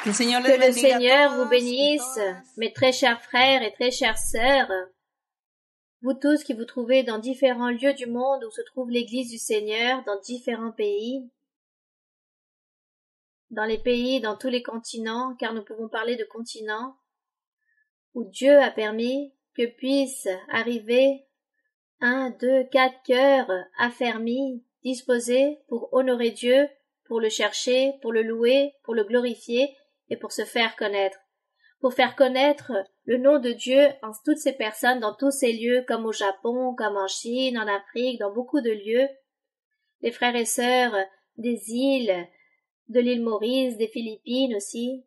Que el Señor Que les le bendiga a Seigneur vous todos y bénisse, todas. mes très chers frères et très chères sœurs, vous tous qui vous trouvez dans différents lieux du monde où se trouve l'Église du Seigneur, dans différents pays, dans tous les continents, car nous pouvons parler de continents, où Dieu a permis que puissent arriver 1, 2, 4 cœurs affermis, disposés pour honorer Dieu, pour le chercher, pour le louer, pour le glorifier et pour se faire connaître. Pour faire connaître le nom de Dieu en toutes ces personnes, dans tous ces lieux, comme au Japon, comme en Chine, en Afrique, dans beaucoup de lieux. Les frères et sœurs des îles, de l'île Maurice, des Philippines aussi.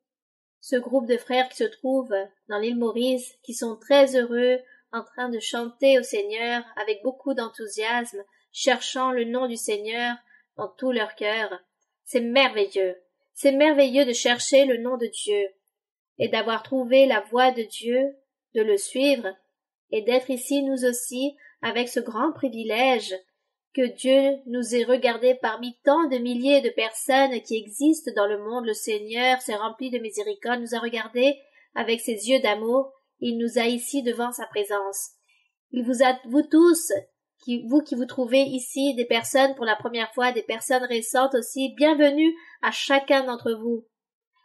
Ce groupe de frères qui se trouve dans l'île Maurice, qui sont très heureux, en train de chanter au Seigneur avec beaucoup d'enthousiasme, cherchant le nom du Seigneur dans tout leur cœur. C'est merveilleux. C'est merveilleux de chercher le nom de Dieu et d'avoir trouvé la voie de Dieu, de le suivre et d'être ici nous aussi avec ce grand privilège que Dieu nous ait regardés parmi tant de milliers de personnes qui existent dans le monde. Le Seigneur s'est rempli de miséricorde, nous a regardés avec ses yeux d'amour, il nous a ici devant sa présence. Il vous a, vous tous, vous qui vous trouvez ici, des personnes pour la première fois, des personnes récentes aussi, bienvenue à chacun d'entre vous.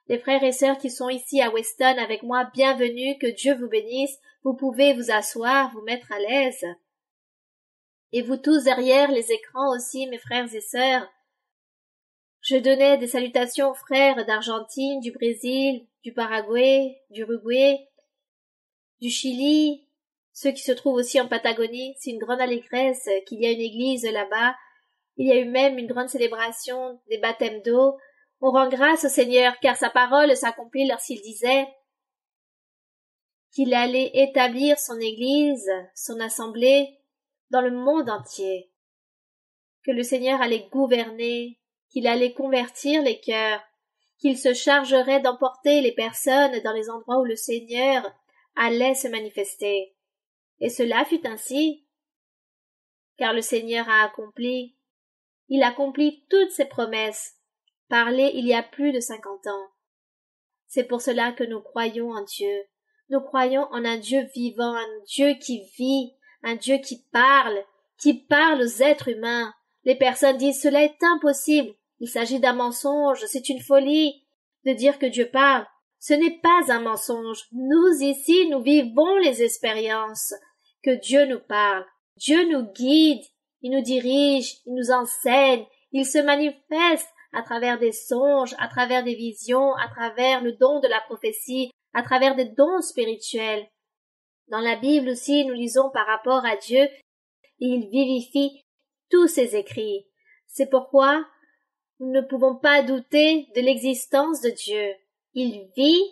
Les frères et sœurs qui sont ici à Weston avec moi, bienvenue, que Dieu vous bénisse, vous pouvez vous asseoir, vous mettre à l'aise. Et vous tous derrière les écrans aussi, mes frères et sœurs. Je donnais des salutations aux frères d'Argentine, du Brésil, du Paraguay, du Uruguay, du Chili, ceux qui se trouvent aussi en Patagonie. C'est une grande allégresse qu'il y a une église là-bas. Il y a eu même une grande célébration des baptêmes d'eau. On rend grâce au Seigneur, car sa parole s'accomplit lorsqu'il disait qu'il allait établir son église, son assemblée, dans le monde entier, que le Seigneur allait gouverner, qu'il allait convertir les cœurs, qu'il se chargerait d'emporter les personnes dans les endroits où le Seigneur allait se manifester. Et cela fut ainsi, car le Seigneur a accompli. Il accomplit toutes ses promesses, parlées il y a plus de 50 ans. C'est pour cela que nous croyons en Dieu. Nous croyons en un Dieu vivant, un Dieu qui vit, un Dieu qui parle aux êtres humains. Les personnes disent cela est impossible, il s'agit d'un mensonge, c'est une folie de dire que Dieu parle. Ce n'est pas un mensonge. Nous ici, nous vivons les expériences que Dieu nous parle. Dieu nous guide, il nous dirige, il nous enseigne, il se manifeste à travers des songes, à travers des visions, à travers le don de la prophétie, à travers des dons spirituels. Dans la Bible aussi, nous lisons par rapport à Dieu, et il vivifie tous ses écrits. C'est pourquoi nous ne pouvons pas douter de l'existence de Dieu. Il vit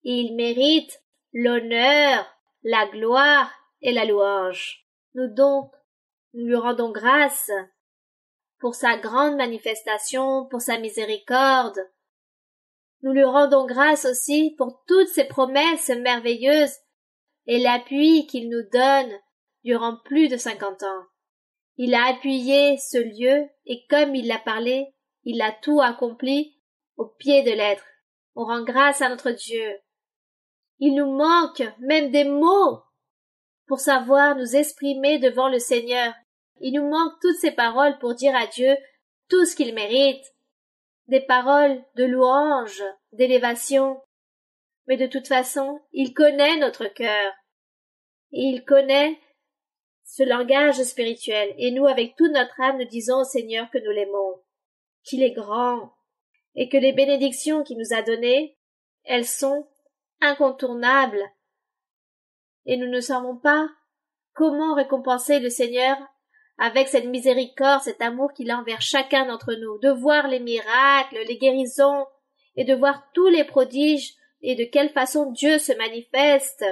et il mérite l'honneur, la gloire et la louange. Nous lui rendons grâce pour sa grande manifestation, pour sa miséricorde. Nous lui rendons grâce aussi pour toutes ses promesses merveilleuses et l'appui qu'il nous donne durant plus de 50 ans. Il a appuyé ce lieu et comme il l'a parlé, il a tout accompli au pied de l'être. On rend grâce à notre Dieu. Il nous manque même des mots pour savoir nous exprimer devant le Seigneur. Il nous manque toutes ces paroles pour dire à Dieu tout ce qu'il mérite. Des paroles de louange, d'élévation. Mais de toute façon, il connaît notre cœur. Et il connaît ce langage spirituel. Et nous, avec toute notre âme, nous disons au Seigneur que nous l'aimons, qu'il est grand, et que les bénédictions qu'il nous a données, elles sont incontournables. Et nous ne savons pas comment récompenser le Seigneur avec cette miséricorde, cet amour qu'il a envers chacun d'entre nous, de voir les miracles, les guérisons, et de voir tous les prodiges, et de quelle façon Dieu se manifeste,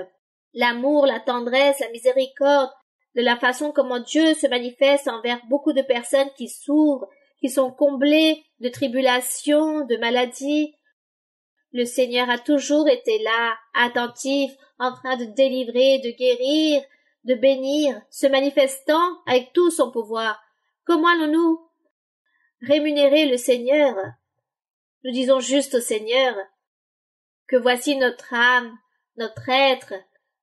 l'amour, la tendresse, la miséricorde, de la façon comment Dieu se manifeste envers beaucoup de personnes qui souffrent, qui sont comblées de tribulations, de maladies. Le Seigneur a toujours été là, attentif, en train de délivrer, de guérir, de bénir, se manifestant avec tout son pouvoir. Comment allons-nous rémunérer le Seigneur? Nous disons juste au Seigneur, que voici notre âme, notre être,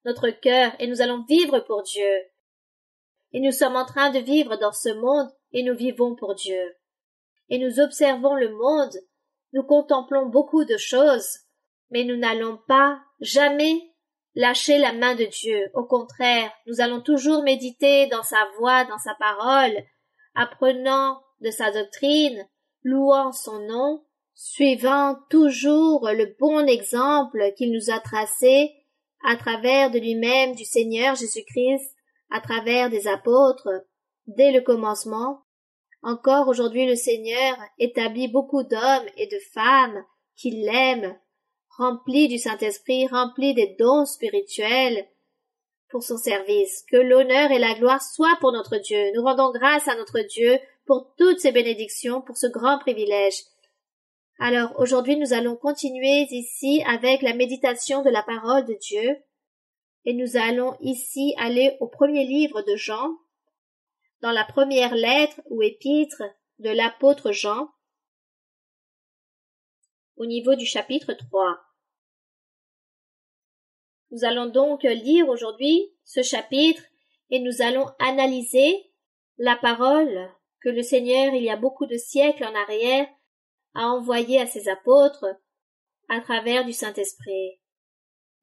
notre cœur, et nous allons vivre pour Dieu. Et nous sommes en train de vivre dans ce monde, et nous vivons pour Dieu. Et nous observons le monde, nous contemplons beaucoup de choses, mais nous n'allons pas jamais lâcher la main de Dieu. Au contraire, nous allons toujours méditer dans sa voix, dans sa parole, apprenant de sa doctrine, louant son nom, suivant toujours le bon exemple qu'il nous a tracé à travers de lui-même, du Seigneur Jésus-Christ, à travers des apôtres, dès le commencement. Encore aujourd'hui le Seigneur établit beaucoup d'hommes et de femmes qui l'aiment, remplis du Saint-Esprit, remplis des dons spirituels pour son service. Que l'honneur et la gloire soient pour notre Dieu. Nous rendons grâce à notre Dieu pour toutes ces bénédictions, pour ce grand privilège. Alors aujourd'hui nous allons continuer ici avec la méditation de la parole de Dieu et nous allons ici aller au premier livre de Jean, dans la première lettre ou épître de l'apôtre Jean, au niveau du chapitre 3. Nous allons donc lire aujourd'hui ce chapitre et nous allons analyser la parole que le Seigneur, il y a beaucoup de siècles en arrière, a envoyée à ses apôtres à travers du Saint-Esprit.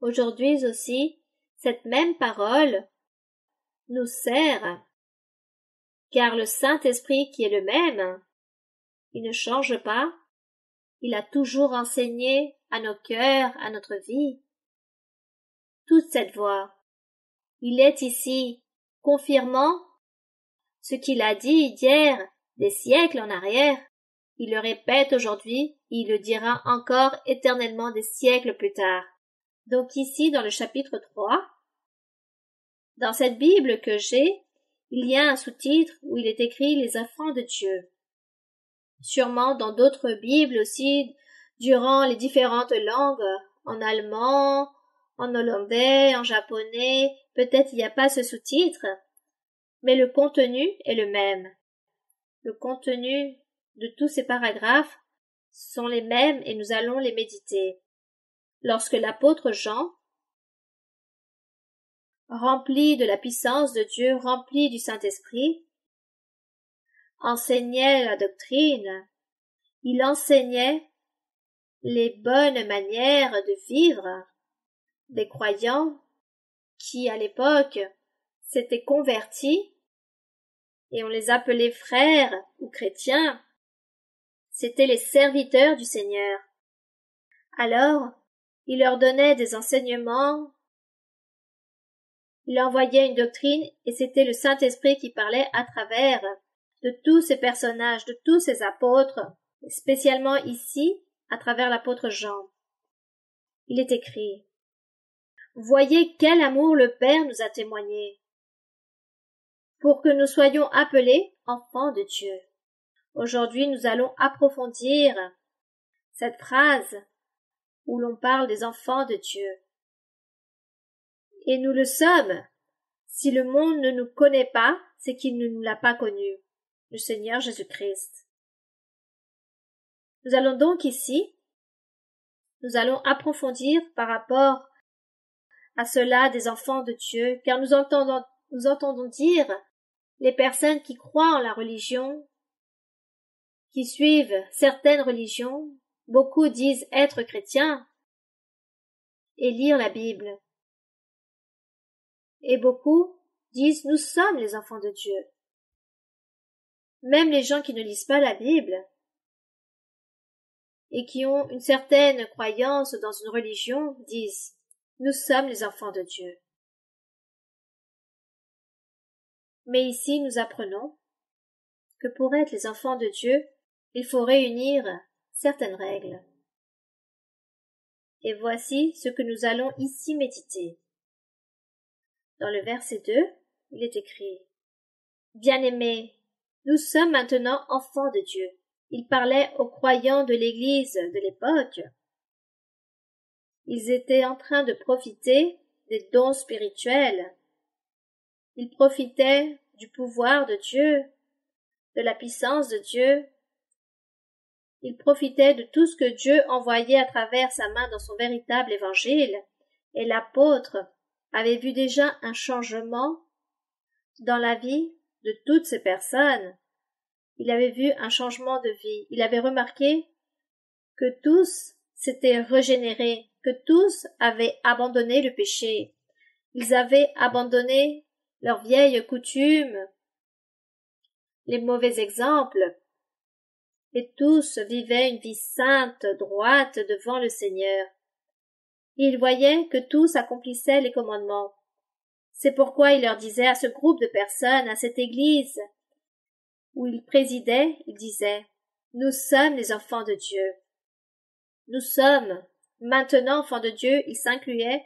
Aujourd'hui aussi, cette même parole nous sert, car le Saint-Esprit qui est le même, il ne change pas, il a toujours enseigné à nos cœurs, à notre vie, toute cette voix. Il est ici, confirmant ce qu'il a dit hier, des siècles en arrière. Il le répète aujourd'hui, et il le dira encore éternellement des siècles plus tard. Donc ici, dans le chapitre 3, dans cette Bible que j'ai, il y a un sous-titre où il est écrit « Les enfants de Dieu ». Sûrement dans d'autres Bibles aussi, durant les différentes langues, en allemand, en hollandais, en japonais, peut-être il n'y a pas ce sous-titre, mais le contenu est le même. Le contenu de tous ces paragraphes sont les mêmes et nous allons les méditer. Lorsque l'apôtre Jean, rempli de la puissance de Dieu, rempli du Saint-Esprit, enseignait la doctrine, il enseignait les bonnes manières de vivre des croyants qui, à l'époque, s'étaient convertis et on les appelait frères ou chrétiens. C'étaient les serviteurs du Seigneur. Alors, il leur donnait des enseignements, il envoyait une doctrine et c'était le Saint-Esprit qui parlait à travers de tous ces personnages, de tous ces apôtres, spécialement ici, à travers l'apôtre Jean. Il est écrit « Voyez quel amour le Père nous a témoigné, pour que nous soyons appelés enfants de Dieu. » Aujourd'hui, nous allons approfondir cette phrase où l'on parle des enfants de Dieu. Et nous le sommes. Si le monde ne nous connaît pas, c'est qu'il ne nous l'a pas connu, le Seigneur Jésus-Christ. Nous allons donc ici, nous allons approfondir par rapport à cela des enfants de Dieu, car nous entendons dire les personnes qui croient en la religion, qui suivent certaines religions, beaucoup disent être chrétiens et lire la Bible. Et beaucoup disent nous sommes les enfants de Dieu. Même les gens qui ne lisent pas la Bible et qui ont une certaine croyance dans une religion disent nous sommes les enfants de Dieu. Mais ici nous apprenons que pour être les enfants de Dieu, il faut réunir certaines règles. Et voici ce que nous allons ici méditer. Dans le verset 2, il est écrit « Bien-aimés, nous sommes maintenant enfants de Dieu. » Il parlait aux croyants de l'Église de l'époque. Ils étaient en train de profiter des dons spirituels. Ils profitaient du pouvoir de Dieu, de la puissance de Dieu. Il profitait de tout ce que Dieu envoyait à travers sa main dans son véritable évangile, et l'apôtre avait vu déjà un changement dans la vie de toutes ces personnes. Il avait vu un changement de vie. Il avait remarqué que tous s'étaient régénérés, que tous avaient abandonné le péché. Ils avaient abandonné leurs vieilles coutumes, les mauvais exemples, et tous vivaient une vie sainte, droite devant le Seigneur. Il voyait que tous accomplissaient les commandements. C'est pourquoi il leur disait à ce groupe de personnes, à cette église où il présidait, il disait, nous sommes les enfants de Dieu. Nous sommes maintenant enfants de Dieu, il s'incluait,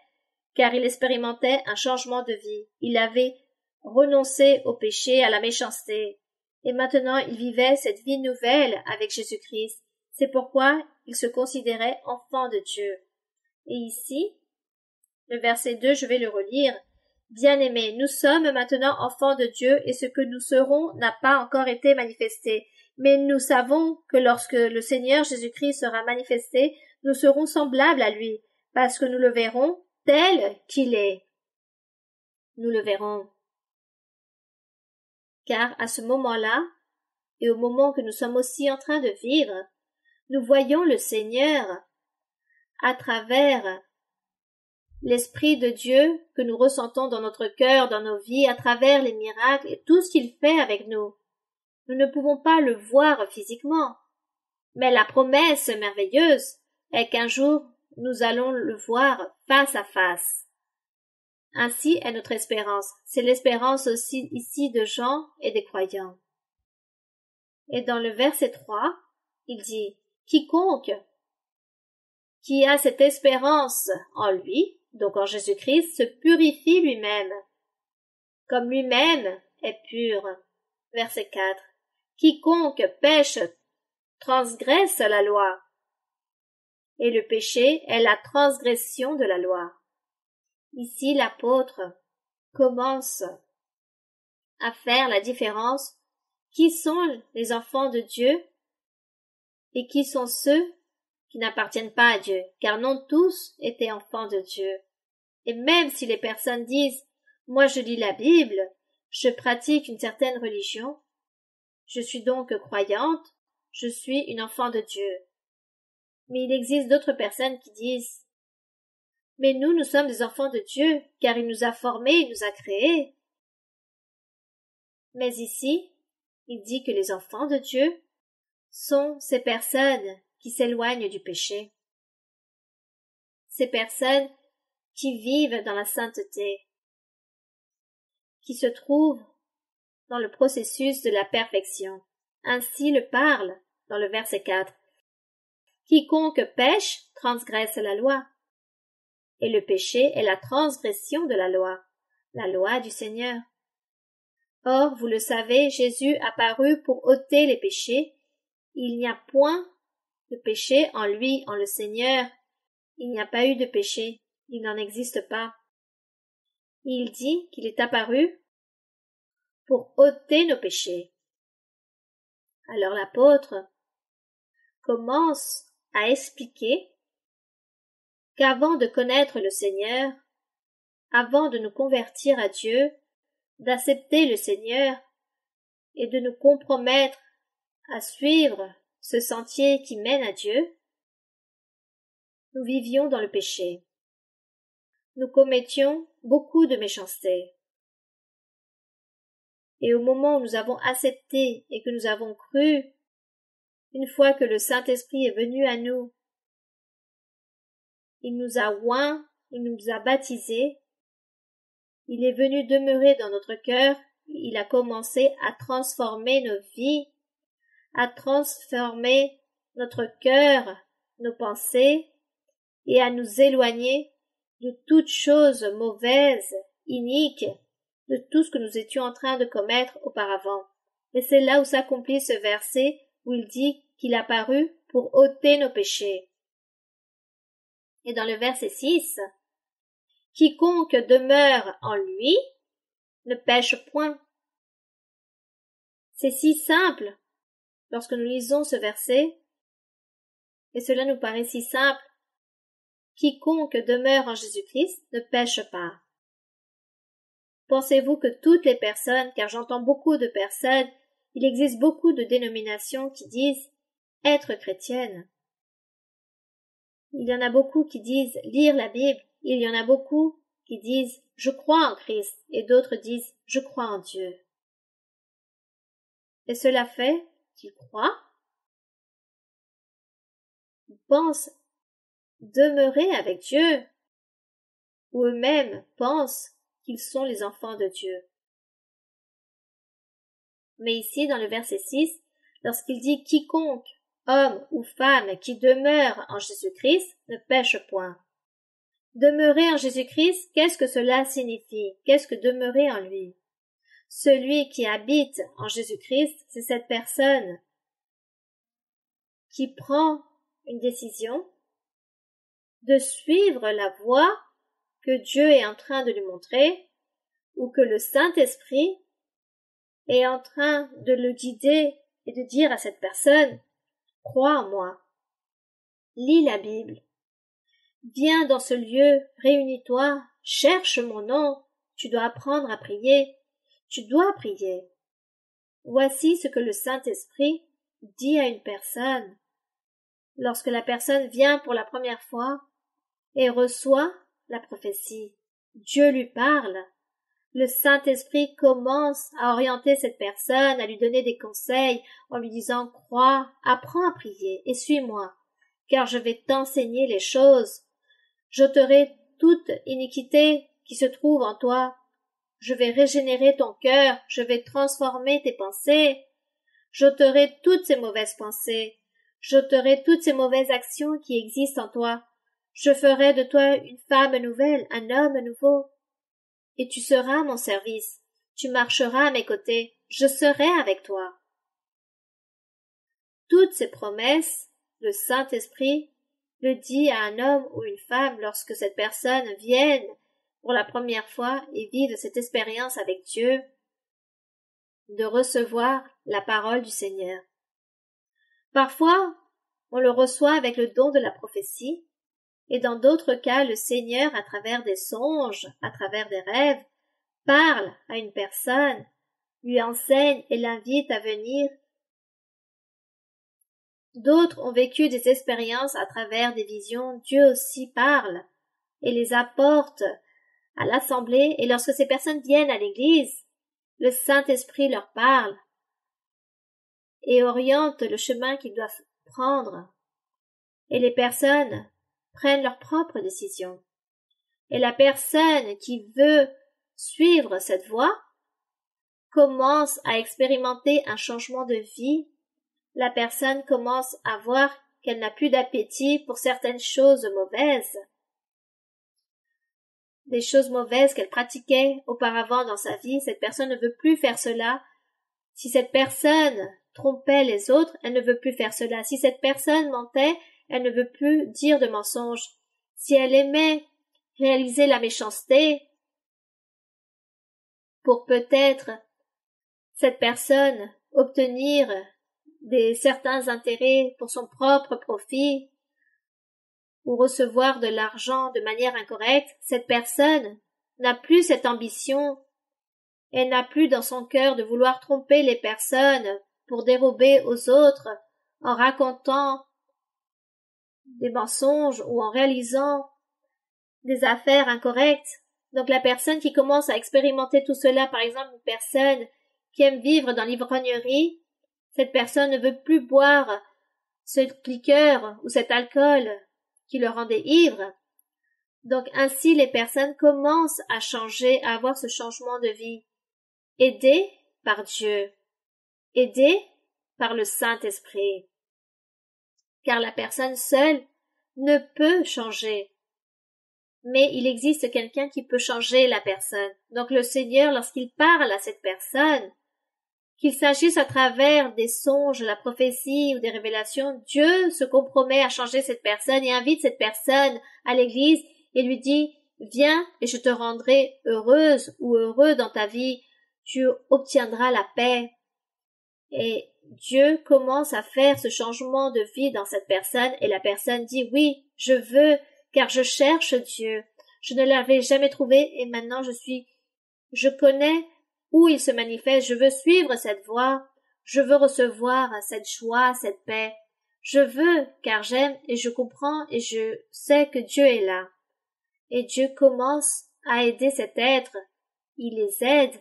car il expérimentait un changement de vie. Il avait renoncé au péché, à la méchanceté, et maintenant il vivait cette vie nouvelle avec Jésus-Christ. C'est pourquoi il se considérait enfant de Dieu. Et ici, le verset 2, je vais le relire. Bien-aimés, nous sommes maintenant enfants de Dieu, et ce que nous serons n'a pas encore été manifesté. Mais nous savons que lorsque le Seigneur Jésus-Christ sera manifesté, nous serons semblables à lui, parce que nous le verrons tel qu'il est. Nous le verrons. Car à ce moment-là, et au moment que nous sommes aussi en train de vivre, nous voyons le Seigneur à travers l'Esprit de Dieu que nous ressentons dans notre cœur, dans nos vies, à travers les miracles et tout ce qu'il fait avec nous. Nous ne pouvons pas le voir physiquement, mais la promesse merveilleuse est qu'un jour nous allons le voir face à face. Ainsi est notre espérance. C'est l'espérance aussi ici de Jean et des croyants. Et dans le verset 3, il dit « Quiconque qui a cette espérance en lui, donc en Jésus-Christ, se purifie lui-même, comme lui-même est pur. » Verset 4. Quiconque pêche transgresse la loi, et le péché est la transgression de la loi. Ici, l'apôtre commence à faire la différence qui sont les enfants de Dieu et qui sont ceux qui n'appartiennent pas à Dieu, car non tous étaient enfants de Dieu. Et même si les personnes disent « Moi je lis la Bible, je pratique une certaine religion, je suis donc croyante, je suis une enfant de Dieu. » Mais il existe d'autres personnes qui disent « Mais nous sommes des enfants de Dieu, car il nous a formés, il nous a créés. » Mais ici, il dit que les enfants de Dieu sont ces personnes qui s'éloignent du péché, ces personnes qui vivent dans la sainteté, qui se trouvent dans le processus de la perfection. Ainsi le parle dans le verset 4. Quiconque pêche transgresse la loi, et le péché est la transgression de la loi du Seigneur. Or, vous le savez, Jésus apparut pour ôter les péchés. Il n'y a point de péché en lui, en le Seigneur. Il n'y a pas eu de péché. Il n'en existe pas. Il dit qu'il est apparu pour ôter nos péchés. Alors l'apôtre commence à expliquer qu'avant de connaître le Seigneur, avant de nous convertir à Dieu, d'accepter le Seigneur et de nous compromettre à suivre ce sentier qui mène à Dieu, nous vivions dans le péché. Nous commettions beaucoup de méchanceté. Et au moment où nous avons accepté et que nous avons cru, une fois que le Saint-Esprit est venu à nous, il nous a oints, il nous a baptisés, il est venu demeurer dans notre cœur, il a commencé à transformer nos vies, à transformer notre cœur, nos pensées, et à nous éloigner de toute chose mauvaise, inique, de tout ce que nous étions en train de commettre auparavant. Et c'est là où s'accomplit ce verset où il dit qu'il apparut pour ôter nos péchés. Et dans le verset 6, « Quiconque demeure en lui ne pêche point. » C'est si simple lorsque nous lisons ce verset, et cela nous paraît si simple. Quiconque demeure en Jésus-Christ ne pêche pas. Pensez-vous que toutes les personnes, car j'entends beaucoup de personnes, il existe beaucoup de dénominations qui disent être chrétienne. Il y en a beaucoup qui disent lire la Bible, il y en a beaucoup qui disent je crois en Christ et d'autres disent je crois en Dieu. Et cela fait qu'ils croient, ils pensent demeurer avec Dieu, ou eux-mêmes pensent qu'ils sont les enfants de Dieu. Mais ici, dans le verset 6, lorsqu'il dit quiconque, homme ou femme qui demeure en Jésus-Christ, ne pêche point. Demeurer en Jésus-Christ, qu'est-ce que cela signifie? Qu'est-ce que demeurer en lui? Celui qui habite en Jésus-Christ, c'est cette personne qui prend une décision de suivre la voie que Dieu est en train de lui montrer, ou que le Saint-Esprit est en train de le guider et de dire à cette personne, crois en moi, lis la Bible, viens dans ce lieu, réunis-toi, cherche mon nom, tu dois apprendre à prier, tu dois prier. Voici ce que le Saint-Esprit dit à une personne lorsque la personne vient pour la première fois et reçoit la prophétie. Dieu lui parle. Le Saint-Esprit commence à orienter cette personne, à lui donner des conseils en lui disant crois, apprends à prier et suis-moi, car je vais t'enseigner les choses. J'ôterai toute iniquité qui se trouve en toi. Je vais régénérer ton cœur, je vais transformer tes pensées. J'ôterai toutes ces mauvaises pensées. J'ôterai toutes ces mauvaises actions qui existent en toi. Je ferai de toi une femme nouvelle, un homme nouveau. Et tu seras à mon service. Tu marcheras à mes côtés. Je serai avec toi. Toutes ces promesses, le Saint-Esprit le dit à un homme ou une femme lorsque cette personne vienne pour la première fois et vive cette expérience avec Dieu, de recevoir la parole du Seigneur. Parfois, on le reçoit avec le don de la prophétie, et dans d'autres cas, le Seigneur, à travers des songes, à travers des rêves, parle à une personne, lui enseigne et l'invite à venir. D'autres ont vécu des expériences à travers des visions. Dieu aussi parle et les apporte à l'assemblée, et lorsque ces personnes viennent à l'église, le Saint-Esprit leur parle et oriente le chemin qu'ils doivent prendre. Et les personnes prennent leurs propres décisions. Et la personne qui veut suivre cette voie commence à expérimenter un changement de vie. La personne commence à voir qu'elle n'a plus d'appétit pour certaines choses mauvaises. Des choses mauvaises qu'elle pratiquait auparavant dans sa vie, cette personne ne veut plus faire cela. Si cette personne trompait les autres, elle ne veut plus faire cela. Si cette personne mentait, elle ne veut plus dire de mensonges. Si elle aimait réaliser la méchanceté, pour peut-être cette personne obtenir certains intérêts pour son propre profit, ou recevoir de l'argent de manière incorrecte, cette personne n'a plus cette ambition. Elle n'a plus dans son cœur de vouloir tromper les personnes pour dérober aux autres en racontant des mensonges ou en réalisant des affaires incorrectes. Donc la personne qui commence à expérimenter tout cela, par exemple une personne qui aime vivre dans l'ivrognerie, cette personne ne veut plus boire ce liqueur ou cet alcool qui le rendait ivre. Donc ainsi les personnes commencent à changer, à avoir ce changement de vie, aidées par Dieu, aidées par le Saint-Esprit. Car la personne seule ne peut changer. Mais il existe quelqu'un qui peut changer la personne. Donc le Seigneur, lorsqu'il parle à cette personne, qu'il s'agisse à travers des songes, la prophétie ou des révélations, Dieu se compromet à changer cette personne et invite cette personne à l'église et lui dit « Viens et je te rendrai heureuse ou heureux dans ta vie, tu obtiendras la paix. » Et Dieu commence à faire ce changement de vie dans cette personne et la personne dit oui, je veux, car je cherche Dieu. Je ne l'avais jamais trouvé et maintenant je connais où il se manifeste, je veux suivre cette voie, je veux recevoir cette joie, cette paix. Je veux, car j'aime et je comprends et je sais que Dieu est là. Et Dieu commence à aider cet être. Il les aide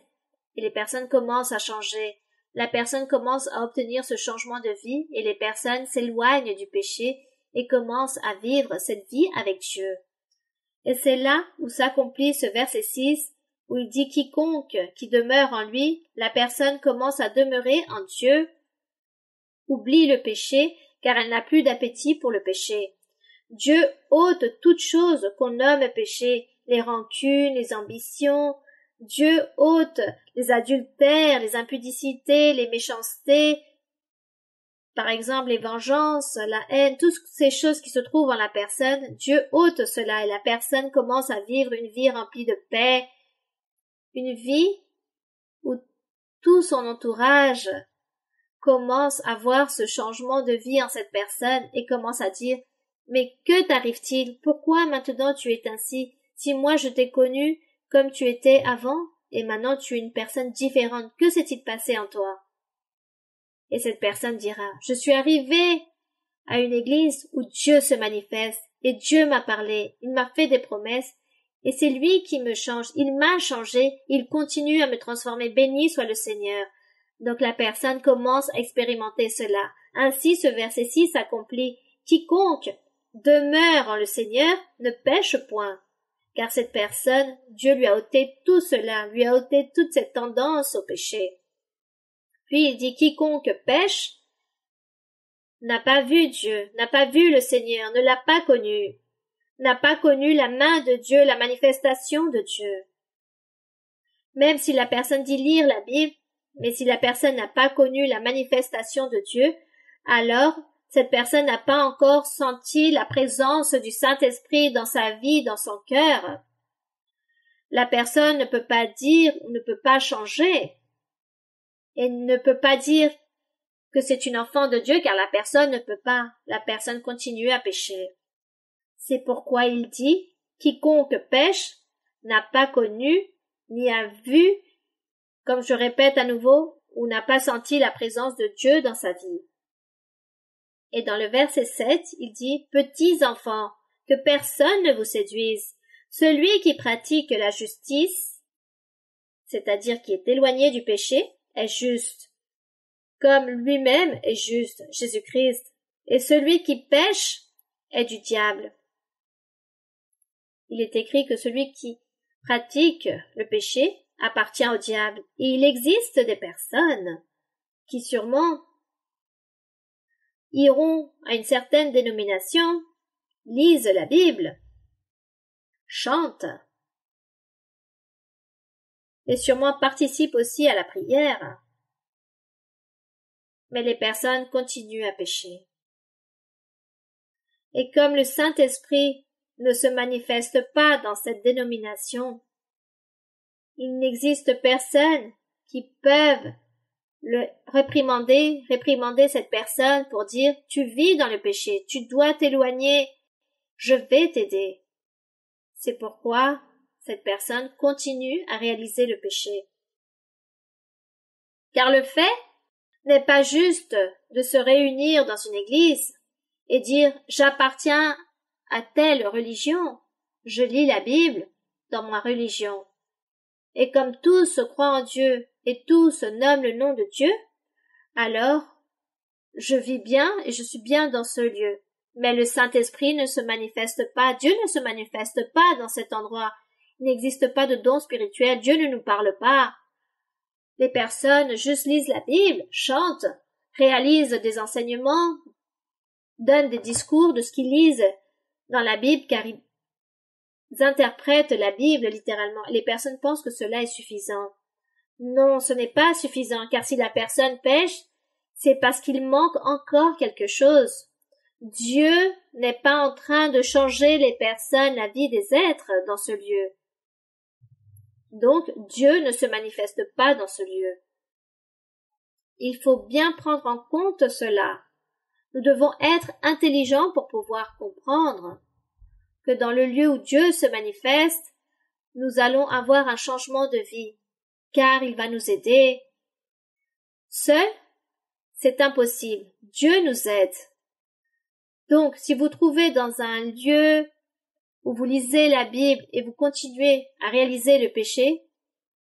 et les personnes commencent à changer. La personne commence à obtenir ce changement de vie et les personnes s'éloignent du péché et commencent à vivre cette vie avec Dieu. Et c'est là où s'accomplit ce verset 6 où il dit quiconque qui demeure en lui, la personne commence à demeurer en Dieu, oublie le péché car elle n'a plus d'appétit pour le péché. Dieu ôte toutes choses qu'on nomme péché, les rancunes, les ambitions. Dieu ôte les adultères, les impudicités, les méchancetés, par exemple les vengeances, la haine, toutes ces choses qui se trouvent en la personne. Dieu ôte cela et la personne commence à vivre une vie remplie de paix, une vie où tout son entourage commence à voir ce changement de vie en cette personne et commence à dire « Mais que t'arrive-t-il? Pourquoi maintenant tu es ainsi? Si moi je t'ai connu comme tu étais avant, et maintenant tu es une personne différente, que s'est-il passé en toi? » Et cette personne dira « Je suis arrivé à une église où Dieu se manifeste, et Dieu m'a parlé, il m'a fait des promesses, et c'est lui qui me change, il m'a changé, il continue à me transformer, béni soit le Seigneur. » Donc la personne commence à expérimenter cela. Ainsi ce verset 6 s'accomplit. Quiconque demeure en le Seigneur ne pêche point. Car cette personne, Dieu lui a ôté tout cela, lui a ôté toute cette tendance au péché. Puis il dit quiconque pêche n'a pas vu Dieu, n'a pas vu le Seigneur, ne l'a pas connu, n'a pas connu la main de Dieu, la manifestation de Dieu. Même si la personne dit lire la Bible, mais si la personne n'a pas connu la manifestation de Dieu, alors cette personne n'a pas encore senti la présence du Saint-Esprit dans sa vie, dans son cœur. La personne ne peut pas dire ou ne peut pas changer et ne peut pas dire que c'est une enfant de Dieu car la personne ne peut pas. La personne continue à pécher. C'est pourquoi il dit « Quiconque pêche n'a pas connu ni a vu, comme je répète à nouveau, ou n'a pas senti la présence de Dieu dans sa vie. » Et dans le verset 7, il dit « Petits enfants, que personne ne vous séduise. Celui qui pratique la justice, c'est-à-dire qui est éloigné du péché, est juste, comme lui-même est juste, Jésus-Christ. Et celui qui pêche est du diable. » Il est écrit que celui qui pratique le péché appartient au diable. Et il existe des personnes qui sûrement iront à une certaine dénomination, lisent la Bible, chantent, et sûrement participent aussi à la prière. Mais les personnes continuent à pécher. Et comme le Saint-Esprit ne se manifeste pas dans cette dénomination, il n'existe personne qui peuvent le réprimander cette personne pour dire « Tu vis dans le péché, tu dois t'éloigner, je vais t'aider. » C'est pourquoi cette personne continue à réaliser le péché. Car le fait n'est pas juste de se réunir dans une église et dire « J'appartiens à telle religion, je lis la Bible dans ma religion. » Et comme tous croient en Dieu et tous nomment le nom de Dieu, alors je vis bien et je suis bien dans ce lieu. Mais le Saint-Esprit ne se manifeste pas, Dieu ne se manifeste pas dans cet endroit. Il n'existe pas de don spirituel, Dieu ne nous parle pas. Les personnes juste lisent la Bible, chantent, réalisent des enseignements, donnent des discours de ce qu'ils lisent dans la Bible car ils interprètent la Bible littéralement. Les personnes pensent que cela est suffisant. Non, ce n'est pas suffisant, car si la personne pêche, c'est parce qu'il manque encore quelque chose. Dieu n'est pas en train de changer les personnes, la vie des êtres dans ce lieu. Donc, Dieu ne se manifeste pas dans ce lieu. Il faut bien prendre en compte cela. Nous devons être intelligents pour pouvoir comprendre que dans le lieu où Dieu se manifeste, nous allons avoir un changement de vie, car il va nous aider. Seul, c'est impossible. Dieu nous aide. Donc, si vous trouvez dans un lieu où vous lisez la Bible et vous continuez à réaliser le péché,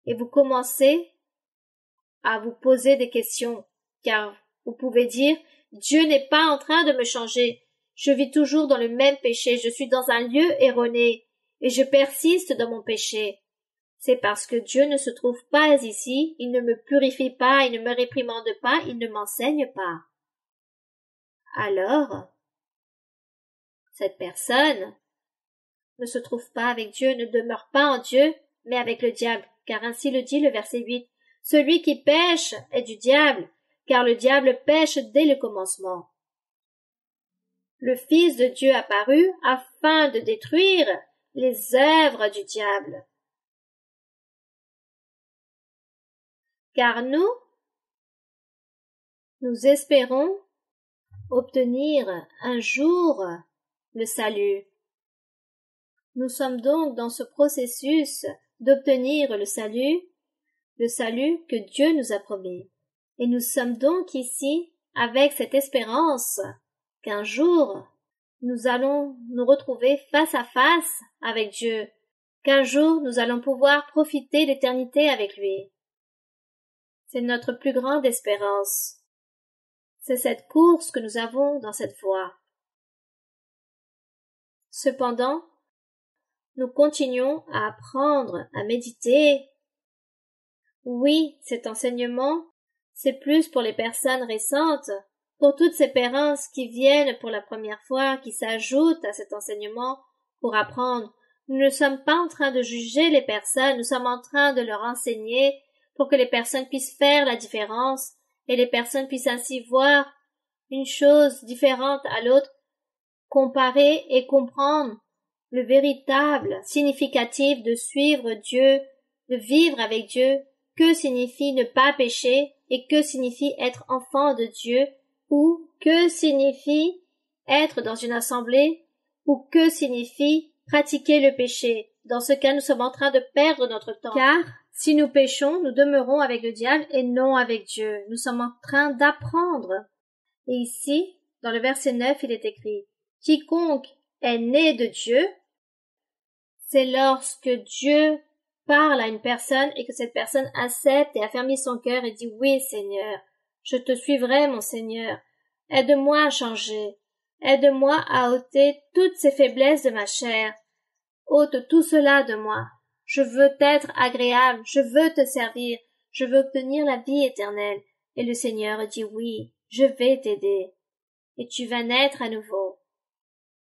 et vous commencez à vous poser des questions, car vous pouvez dire, Dieu n'est pas en train de me changer. Je vis toujours dans le même péché. Je suis dans un lieu erroné et je persiste dans mon péché. C'est parce que Dieu ne se trouve pas ici, il ne me purifie pas, il ne me réprimande pas, il ne m'enseigne pas. Alors, cette personne ne se trouve pas avec Dieu, ne demeure pas en Dieu, mais avec le diable, car ainsi le dit le verset 8. Celui qui pêche est du diable, car le diable pêche dès le commencement. Le Fils de Dieu apparut afin de détruire les œuvres du diable. Car nous espérons obtenir un jour le salut. Nous sommes donc dans ce processus d'obtenir le salut que Dieu nous a promis. Et nous sommes donc ici avec cette espérance qu'un jour nous allons nous retrouver face à face avec Dieu, qu'un jour nous allons pouvoir profiter l'éternité avec lui. C'est notre plus grande espérance. C'est cette course que nous avons dans cette voie. Cependant, nous continuons à apprendre, à méditer. Oui, cet enseignement, c'est plus pour les personnes récentes, pour toutes ces parents qui viennent pour la première fois, qui s'ajoutent à cet enseignement pour apprendre. Nous ne sommes pas en train de juger les personnes, nous sommes en train de leur enseigner pour que les personnes puissent faire la différence et les personnes puissent ainsi voir une chose différente à l'autre, comparer et comprendre le véritable significatif de suivre Dieu, de vivre avec Dieu, que signifie ne pas pécher et que signifie être enfant de Dieu, ou que signifie être dans une assemblée, ou que signifie pratiquer le péché. Dans ce cas, nous sommes en train de perdre notre temps. Car si nous péchons, nous demeurons avec le diable et non avec Dieu. Nous sommes en train d'apprendre. Et ici, dans le verset 9, il est écrit « Quiconque est né de Dieu », c'est lorsque Dieu parle à une personne et que cette personne accepte et affermit son cœur et dit « Oui, Seigneur, je te suivrai, mon Seigneur. Aide-moi à changer. Aide-moi à ôter toutes ces faiblesses de ma chair. Ôte tout cela de moi. Je veux t'être agréable. Je veux te servir. Je veux obtenir la vie éternelle. » Et le Seigneur dit « Oui, je vais t'aider. Et tu vas naître à nouveau.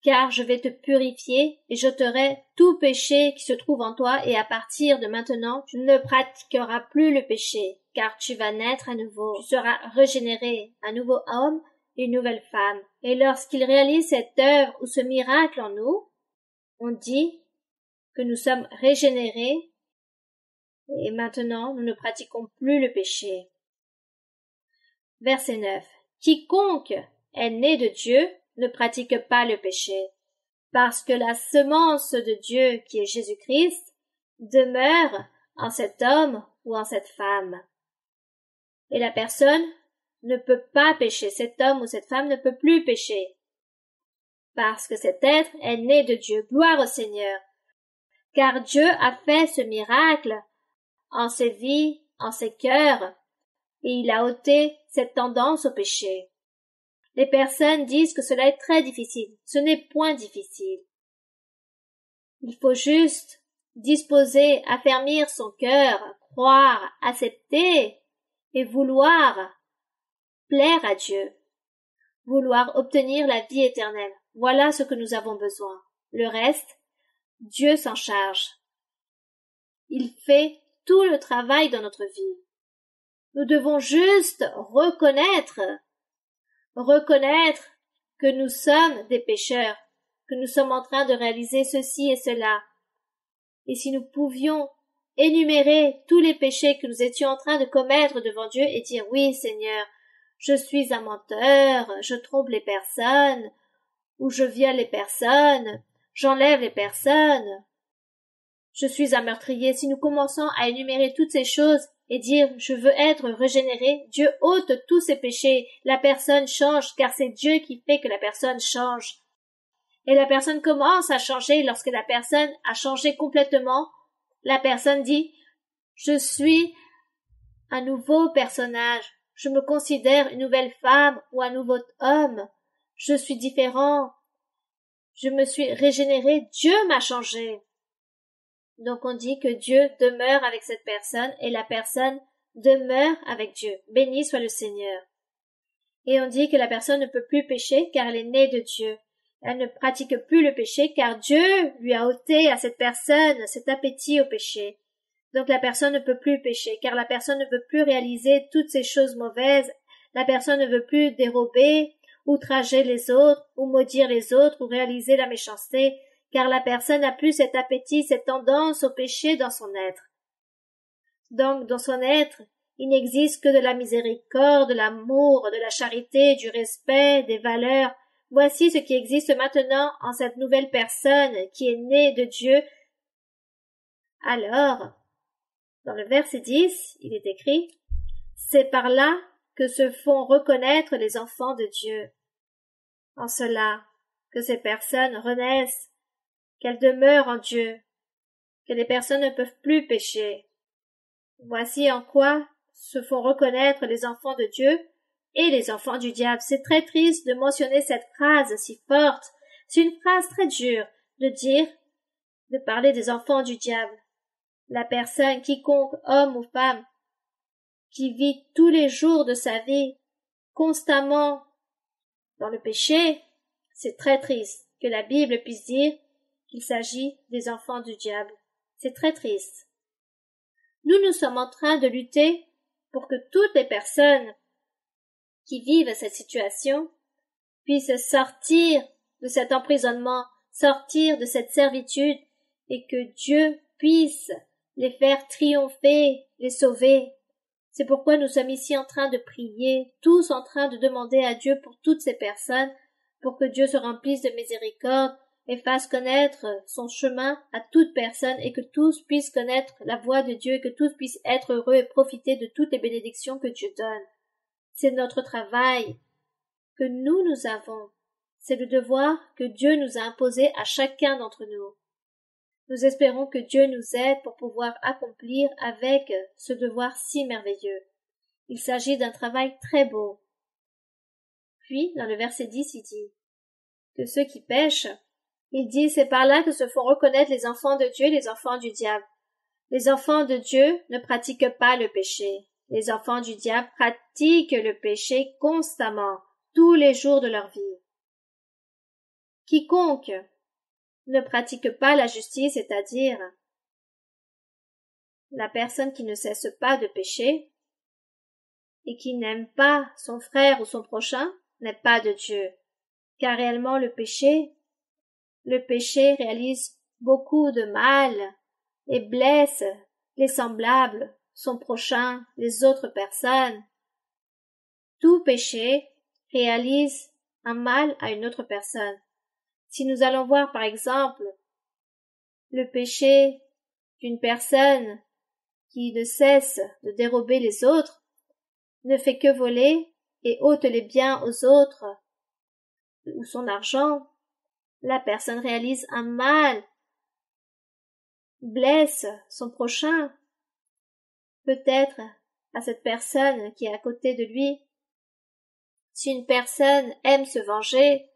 Car je vais te purifier et j'ôterai tout péché qui se trouve en toi et à partir de maintenant, tu ne pratiqueras plus le péché, car tu vas naître à nouveau. Tu seras régénéré, un nouveau homme et une nouvelle femme. Et lorsqu'il réalise cette œuvre ou ce miracle en nous, on dit que nous sommes régénérés et maintenant nous ne pratiquons plus le péché. Verset 9. Quiconque est né de Dieu ne pratique pas le péché, parce que la semence de Dieu, qui est Jésus-Christ, demeure en cet homme ou en cette femme. Et la personne ne peut pas pécher, cet homme ou cette femme ne peut plus pécher, parce que cet être est né de Dieu. Gloire au Seigneur, car Dieu a fait ce miracle en ses vies, en ses cœurs, et il a ôté cette tendance au péché. Les personnes disent que cela est très difficile. Ce n'est point difficile. Il faut juste disposer, affermir son cœur, croire, accepter et vouloir plaire à Dieu, vouloir obtenir la vie éternelle. Voilà ce que nous avons besoin. Le reste, Dieu s'en charge. Il fait tout le travail dans notre vie. Nous devons juste reconnaître que nous sommes des pécheurs, que nous sommes en train de réaliser ceci et cela. Et si nous pouvions énumérer tous les péchés que nous étions en train de commettre devant Dieu et dire oui, Seigneur, je suis un menteur, je trompe les personnes, ou je viole les personnes, j'enlève les personnes, je suis un meurtrier. Si nous commençons à énumérer toutes ces choses et dire je veux être régénéré, Dieu ôte tous ces péchés, la personne change, car c'est Dieu qui fait que la personne change. Et la personne commence à changer. Lorsque la personne a changé complètement, la personne dit je suis un nouveau personnage, je me considère une nouvelle femme ou un nouveau homme, je suis différent, je me suis régénéré, Dieu m'a changé. Donc on dit que Dieu demeure avec cette personne et la personne demeure avec Dieu. Béni soit le Seigneur. Et on dit que la personne ne peut plus pécher car elle est née de Dieu. Elle ne pratique plus le péché car Dieu lui a ôté à cette personne cet appétit au péché. Donc la personne ne peut plus pécher car la personne ne veut plus réaliser toutes ces choses mauvaises. La personne ne veut plus dérober, outrager les autres, ou maudire les autres, ou réaliser la méchanceté, car la personne n'a plus cet appétit, cette tendance au péché dans son être. Donc, dans son être, il n'existe que de la miséricorde, de l'amour, de la charité, du respect, des valeurs. Voici ce qui existe maintenant en cette nouvelle personne qui est née de Dieu. Alors, dans le verset 10, il est écrit « C'est par là que se font reconnaître les enfants de Dieu. En cela que ces personnes renaissent, qu'elles demeurent en Dieu, que les personnes ne peuvent plus pécher. Voici en quoi se font reconnaître les enfants de Dieu et les enfants du diable. » C'est très triste de mentionner cette phrase si forte. C'est une phrase très dure de parler des enfants du diable. La personne, quiconque, homme ou femme, qui vit tous les jours de sa vie constamment dans le péché, c'est très triste que la Bible puisse dire qu'il s'agit des enfants du diable. C'est très triste. Nous sommes en train de lutter pour que toutes les personnes qui vivent cette situation puissent sortir de cet emprisonnement, sortir de cette servitude et que Dieu puisse les faire triompher, les sauver. C'est pourquoi nous sommes ici en train de prier, tous en train de demander à Dieu pour toutes ces personnes, pour que Dieu se remplisse de miséricorde et fasse connaître son chemin à toute personne et que tous puissent connaître la voie de Dieu et que tous puissent être heureux et profiter de toutes les bénédictions que Dieu donne. C'est notre travail que nous avons. C'est le devoir que Dieu nous a imposé à chacun d'entre nous. Nous espérons que Dieu nous aide pour pouvoir accomplir avec ce devoir si merveilleux. Il s'agit d'un travail très beau. Puis, dans le verset 10, il dit que ceux qui pêchent, il dit c'est par là que se font reconnaître les enfants de Dieu et les enfants du diable. Les enfants de Dieu ne pratiquent pas le péché. Les enfants du diable pratiquent le péché constamment, tous les jours de leur vie. Quiconque ne pratique pas la justice, c'est-à-dire la personne qui ne cesse pas de pécher et qui n'aime pas son frère ou son prochain, n'est pas de Dieu. Car réellement le péché réalise beaucoup de mal et blesse les semblables, son prochain, les autres personnes. Tout péché réalise un mal à une autre personne. Si nous allons voir par exemple le péché d'une personne qui ne cesse de dérober les autres, ne fait que voler et ôte les biens aux autres ou son argent, la personne réalise un mal, blesse son prochain, peut-être à cette personne qui est à côté de lui. Si une personne aime se venger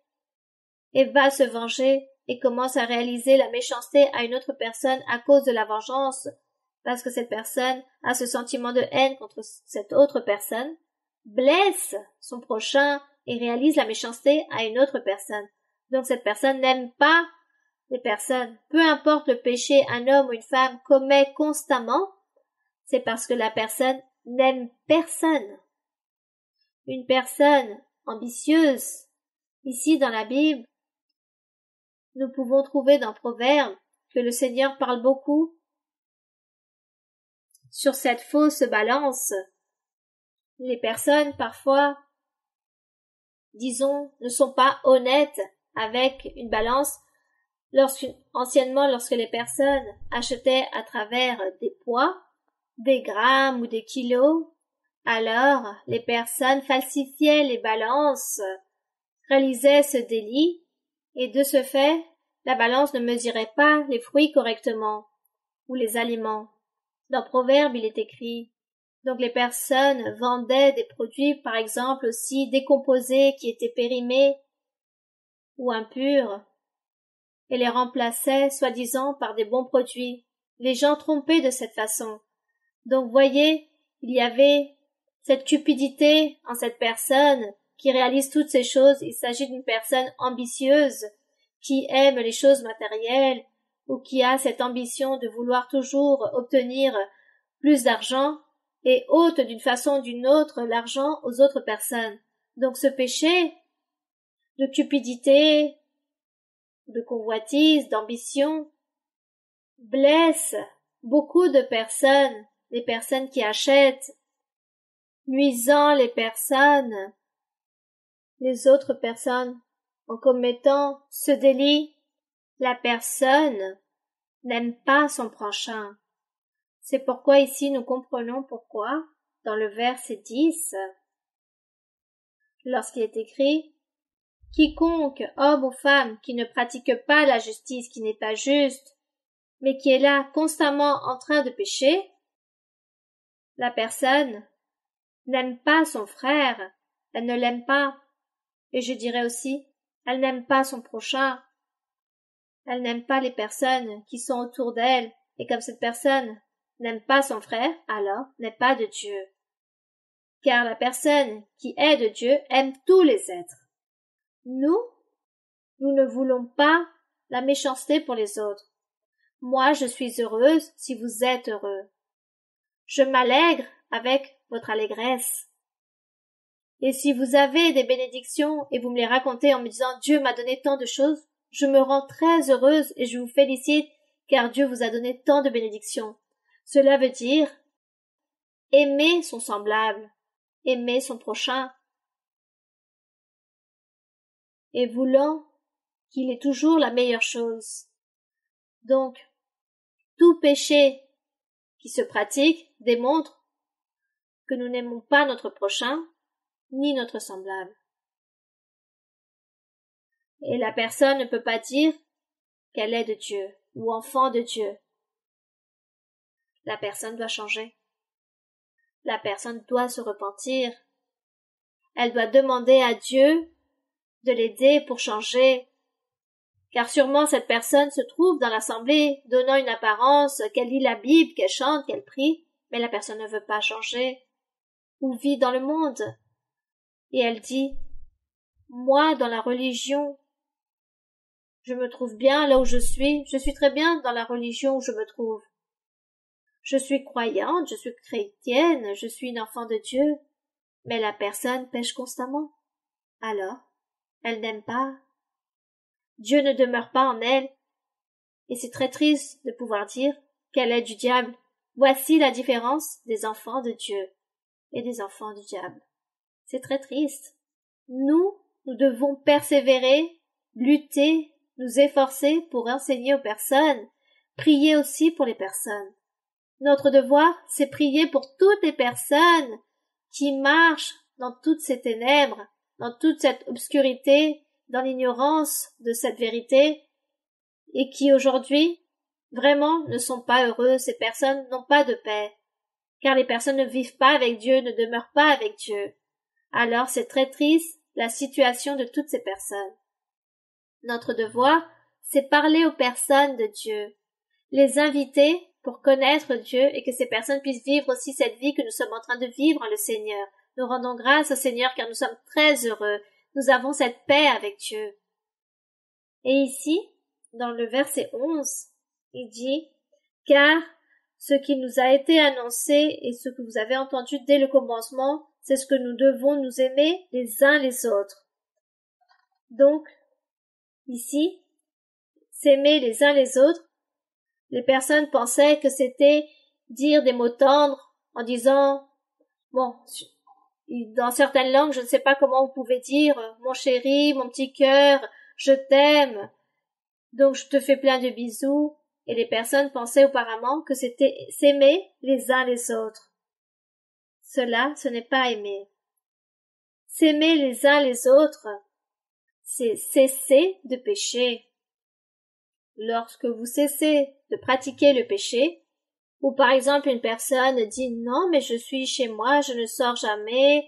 et va se venger et commence à réaliser la méchanceté à une autre personne à cause de la vengeance, parce que cette personne a ce sentiment de haine contre cette autre personne, blesse son prochain et réalise la méchanceté à une autre personne. Donc cette personne n'aime pas les personnes. Peu importe le péché un homme ou une femme commet constamment, c'est parce que la personne n'aime personne. Une personne ambitieuse, ici dans la Bible, nous pouvons trouver dans Proverbes que le Seigneur parle beaucoup sur cette fausse balance. Les personnes, parfois, disons, ne sont pas honnêtes avec une balance. Anciennement, lorsque les personnes achetaient à travers des poids, des grammes ou des kilos, alors les personnes falsifiaient les balances, réalisaient ce délit, et de ce fait, la balance ne mesurait pas les fruits correctement, ou les aliments. Dans Proverbe, il est écrit: donc les personnes vendaient des produits, par exemple aussi décomposés, qui étaient périmés ou impurs, et les remplaçaient soi-disant par des bons produits. Les gens trompaient de cette façon. Donc voyez, il y avait cette cupidité en cette personne qui réalise toutes ces choses. Il s'agit d'une personne ambitieuse qui aime les choses matérielles ou qui a cette ambition de vouloir toujours obtenir plus d'argent et ôte d'une façon ou d'une autre l'argent aux autres personnes. Donc ce péché de cupidité, de convoitise, d'ambition blesse beaucoup de personnes, les personnes qui achètent, nuisant les autres personnes, en commettant ce délit. La personne n'aime pas son prochain. C'est pourquoi ici nous comprenons pourquoi, dans le verset 10, lorsqu'il est écrit: quiconque, homme ou femme, qui ne pratique pas la justice, qui n'est pas juste, mais qui est là constamment en train de pécher, la personne n'aime pas son frère, elle ne l'aime pas, et je dirais aussi, elle n'aime pas son prochain, elle n'aime pas les personnes qui sont autour d'elle, et comme cette personne n'aime pas son frère, alors n'est pas de Dieu. Car la personne qui est de Dieu aime tous les êtres. Nous ne voulons pas la méchanceté pour les autres. Moi, je suis heureuse si vous êtes heureux. Je m'allègre avec votre allégresse. Et si vous avez des bénédictions et vous me les racontez en me disant Dieu m'a donné tant de choses, je me rends très heureuse et je vous félicite car Dieu vous a donné tant de bénédictions. Cela veut dire aimer son semblable, aimer son prochain, et voulant qu'il ait toujours la meilleure chose. Donc, tout péché qui se pratique démontre que nous n'aimons pas notre prochain, ni notre semblable. Et la personne ne peut pas dire qu'elle est de Dieu, ou enfant de Dieu. La personne doit changer. La personne doit se repentir. Elle doit demander à Dieu de l'aider pour changer. Car sûrement cette personne se trouve dans l'assemblée, donnant une apparence qu'elle lit la Bible, qu'elle chante, qu'elle prie, mais la personne ne veut pas changer, ou vit dans le monde. Et elle dit, moi, dans la religion, je me trouve bien là où je suis très bien dans la religion où je me trouve. Je suis croyante, je suis chrétienne, je suis une enfant de Dieu, mais la personne pêche constamment. Alors, elle n'aime pas. Dieu ne demeure pas en elle, et c'est très triste de pouvoir dire qu'elle est du diable. Voici la différence des enfants de Dieu et des enfants du diable. C'est très triste. Nous devons persévérer, lutter, nous efforcer pour enseigner aux personnes, prier aussi pour les personnes. Notre devoir, c'est prier pour toutes les personnes qui marchent dans toutes ces ténèbres, dans toute cette obscurité, dans l'ignorance de cette vérité, et qui aujourd'hui, vraiment, ne sont pas heureux. Ces personnes n'ont pas de paix, car les personnes ne vivent pas avec Dieu, ne demeurent pas avec Dieu. Alors c'est très triste la situation de toutes ces personnes. Notre devoir, c'est parler aux personnes de Dieu, les inviter pour connaître Dieu et que ces personnes puissent vivre aussi cette vie que nous sommes en train de vivre en le Seigneur. Nous rendons grâce au Seigneur car nous sommes très heureux. Nous avons cette paix avec Dieu. Et ici, dans le verset 11, il dit, car ce qui nous a été annoncé et ce que vous avez entendu dès le commencement, c'est ce que nous devons nous aimer les uns les autres. Donc, ici, s'aimer les uns les autres, les personnes pensaient que c'était dire des mots tendres en disant, bon, dans certaines langues, je ne sais pas comment vous pouvez dire, mon chéri, mon petit cœur, je t'aime, donc je te fais plein de bisous, et les personnes pensaient auparavant que c'était s'aimer les uns les autres. Cela, ce n'est pas aimer. S'aimer les uns les autres, c'est cesser de pécher. Lorsque vous cessez de pratiquer le péché, ou par exemple une personne dit non mais je suis chez moi, je ne sors jamais,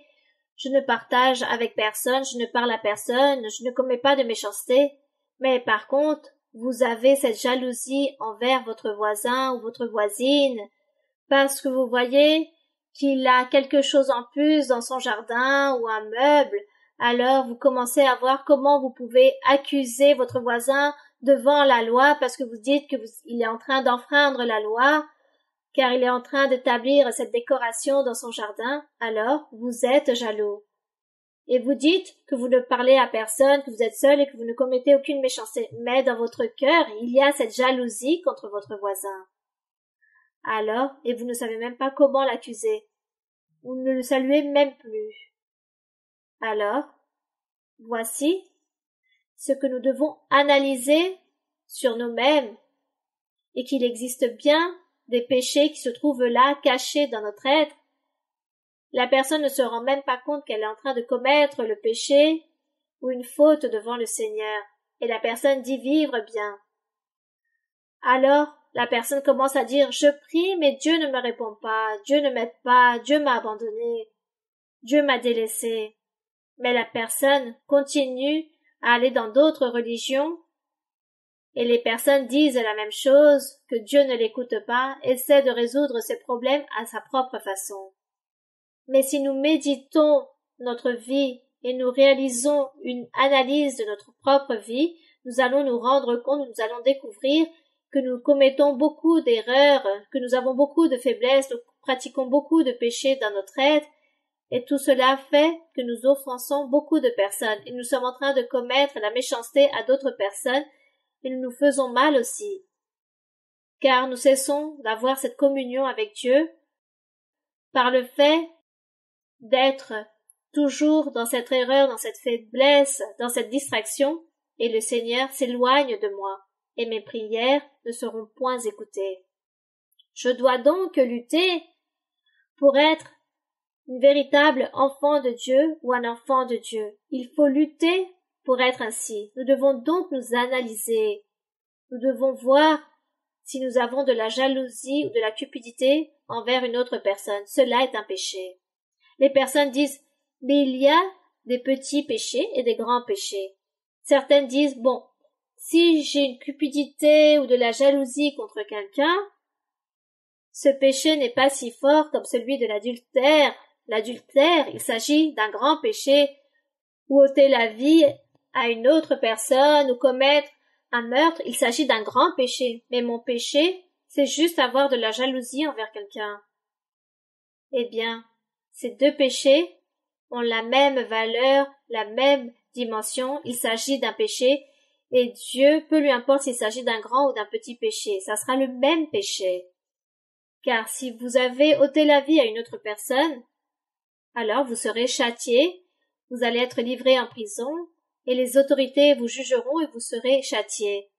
je ne partage avec personne, je ne parle à personne, je ne commets pas de méchanceté, mais par contre vous avez cette jalousie envers votre voisin ou votre voisine, parce que vous voyez qu'il a quelque chose en plus dans son jardin ou un meuble, alors vous commencez à voir comment vous pouvez accuser votre voisin devant la loi parce que vous dites il est en train d'enfreindre la loi, car il est en train d'établir cette décoration dans son jardin, alors vous êtes jaloux. Et vous dites que vous ne parlez à personne, que vous êtes seul et que vous ne commettez aucune méchanceté, mais dans votre cœur, il y a cette jalousie contre votre voisin. Alors, et vous ne savez même pas comment l'accuser. Vous ne le saluez même plus. Alors, voici ce que nous devons analyser sur nous-mêmes, et qu'il existe bien des péchés qui se trouvent là, cachés dans notre être. La personne ne se rend même pas compte qu'elle est en train de commettre le péché ou une faute devant le Seigneur, et la personne dit vivre bien. Alors, la personne commence à dire « Je prie, mais Dieu ne me répond pas, Dieu ne m'aide pas, Dieu m'a abandonné, Dieu m'a délaissé. » Mais la personne continue à aller dans d'autres religions, et les personnes disent la même chose, que Dieu ne l'écoute pas, essaie de résoudre ses problèmes à sa propre façon. Mais si nous méditons notre vie et nous réalisons une analyse de notre propre vie, nous allons nous rendre compte, nous allons découvrir que nous commettons beaucoup d'erreurs, que nous avons beaucoup de faiblesses, nous pratiquons beaucoup de péchés dans notre être, et tout cela fait que nous offensons beaucoup de personnes, et nous sommes en train de commettre la méchanceté à d'autres personnes, et nous nous faisons mal aussi. Car nous cessons d'avoir cette communion avec Dieu par le fait d'être toujours dans cette erreur, dans cette faiblesse, dans cette distraction, et le Seigneur s'éloigne de moi, et mes prières ne seront point écoutées. Je dois donc lutter pour être une véritable enfant de Dieu ou un enfant de Dieu. Il faut lutter pour être ainsi. Nous devons donc nous analyser. Nous devons voir si nous avons de la jalousie ou de la cupidité envers une autre personne. Cela est un péché. Les personnes disent « mais il y a des petits péchés et des grands péchés ». Certaines disent « bon, si j'ai une cupidité ou de la jalousie contre quelqu'un, ce péché n'est pas si fort comme celui de l'adultère. L'adultère, il s'agit d'un grand péché, ou ôter la vie à une autre personne, ou commettre un meurtre, il s'agit d'un grand péché. Mais mon péché, c'est juste avoir de la jalousie envers quelqu'un. » Eh bien, ces deux péchés ont la même valeur, la même dimension, il s'agit d'un péché, et Dieu, peu lui importe s'il s'agit d'un grand ou d'un petit péché, ça sera le même péché. Car si vous avez ôté la vie à une autre personne, alors vous serez châtié, vous allez être livré en prison, et les autorités vous jugeront et vous serez châtié.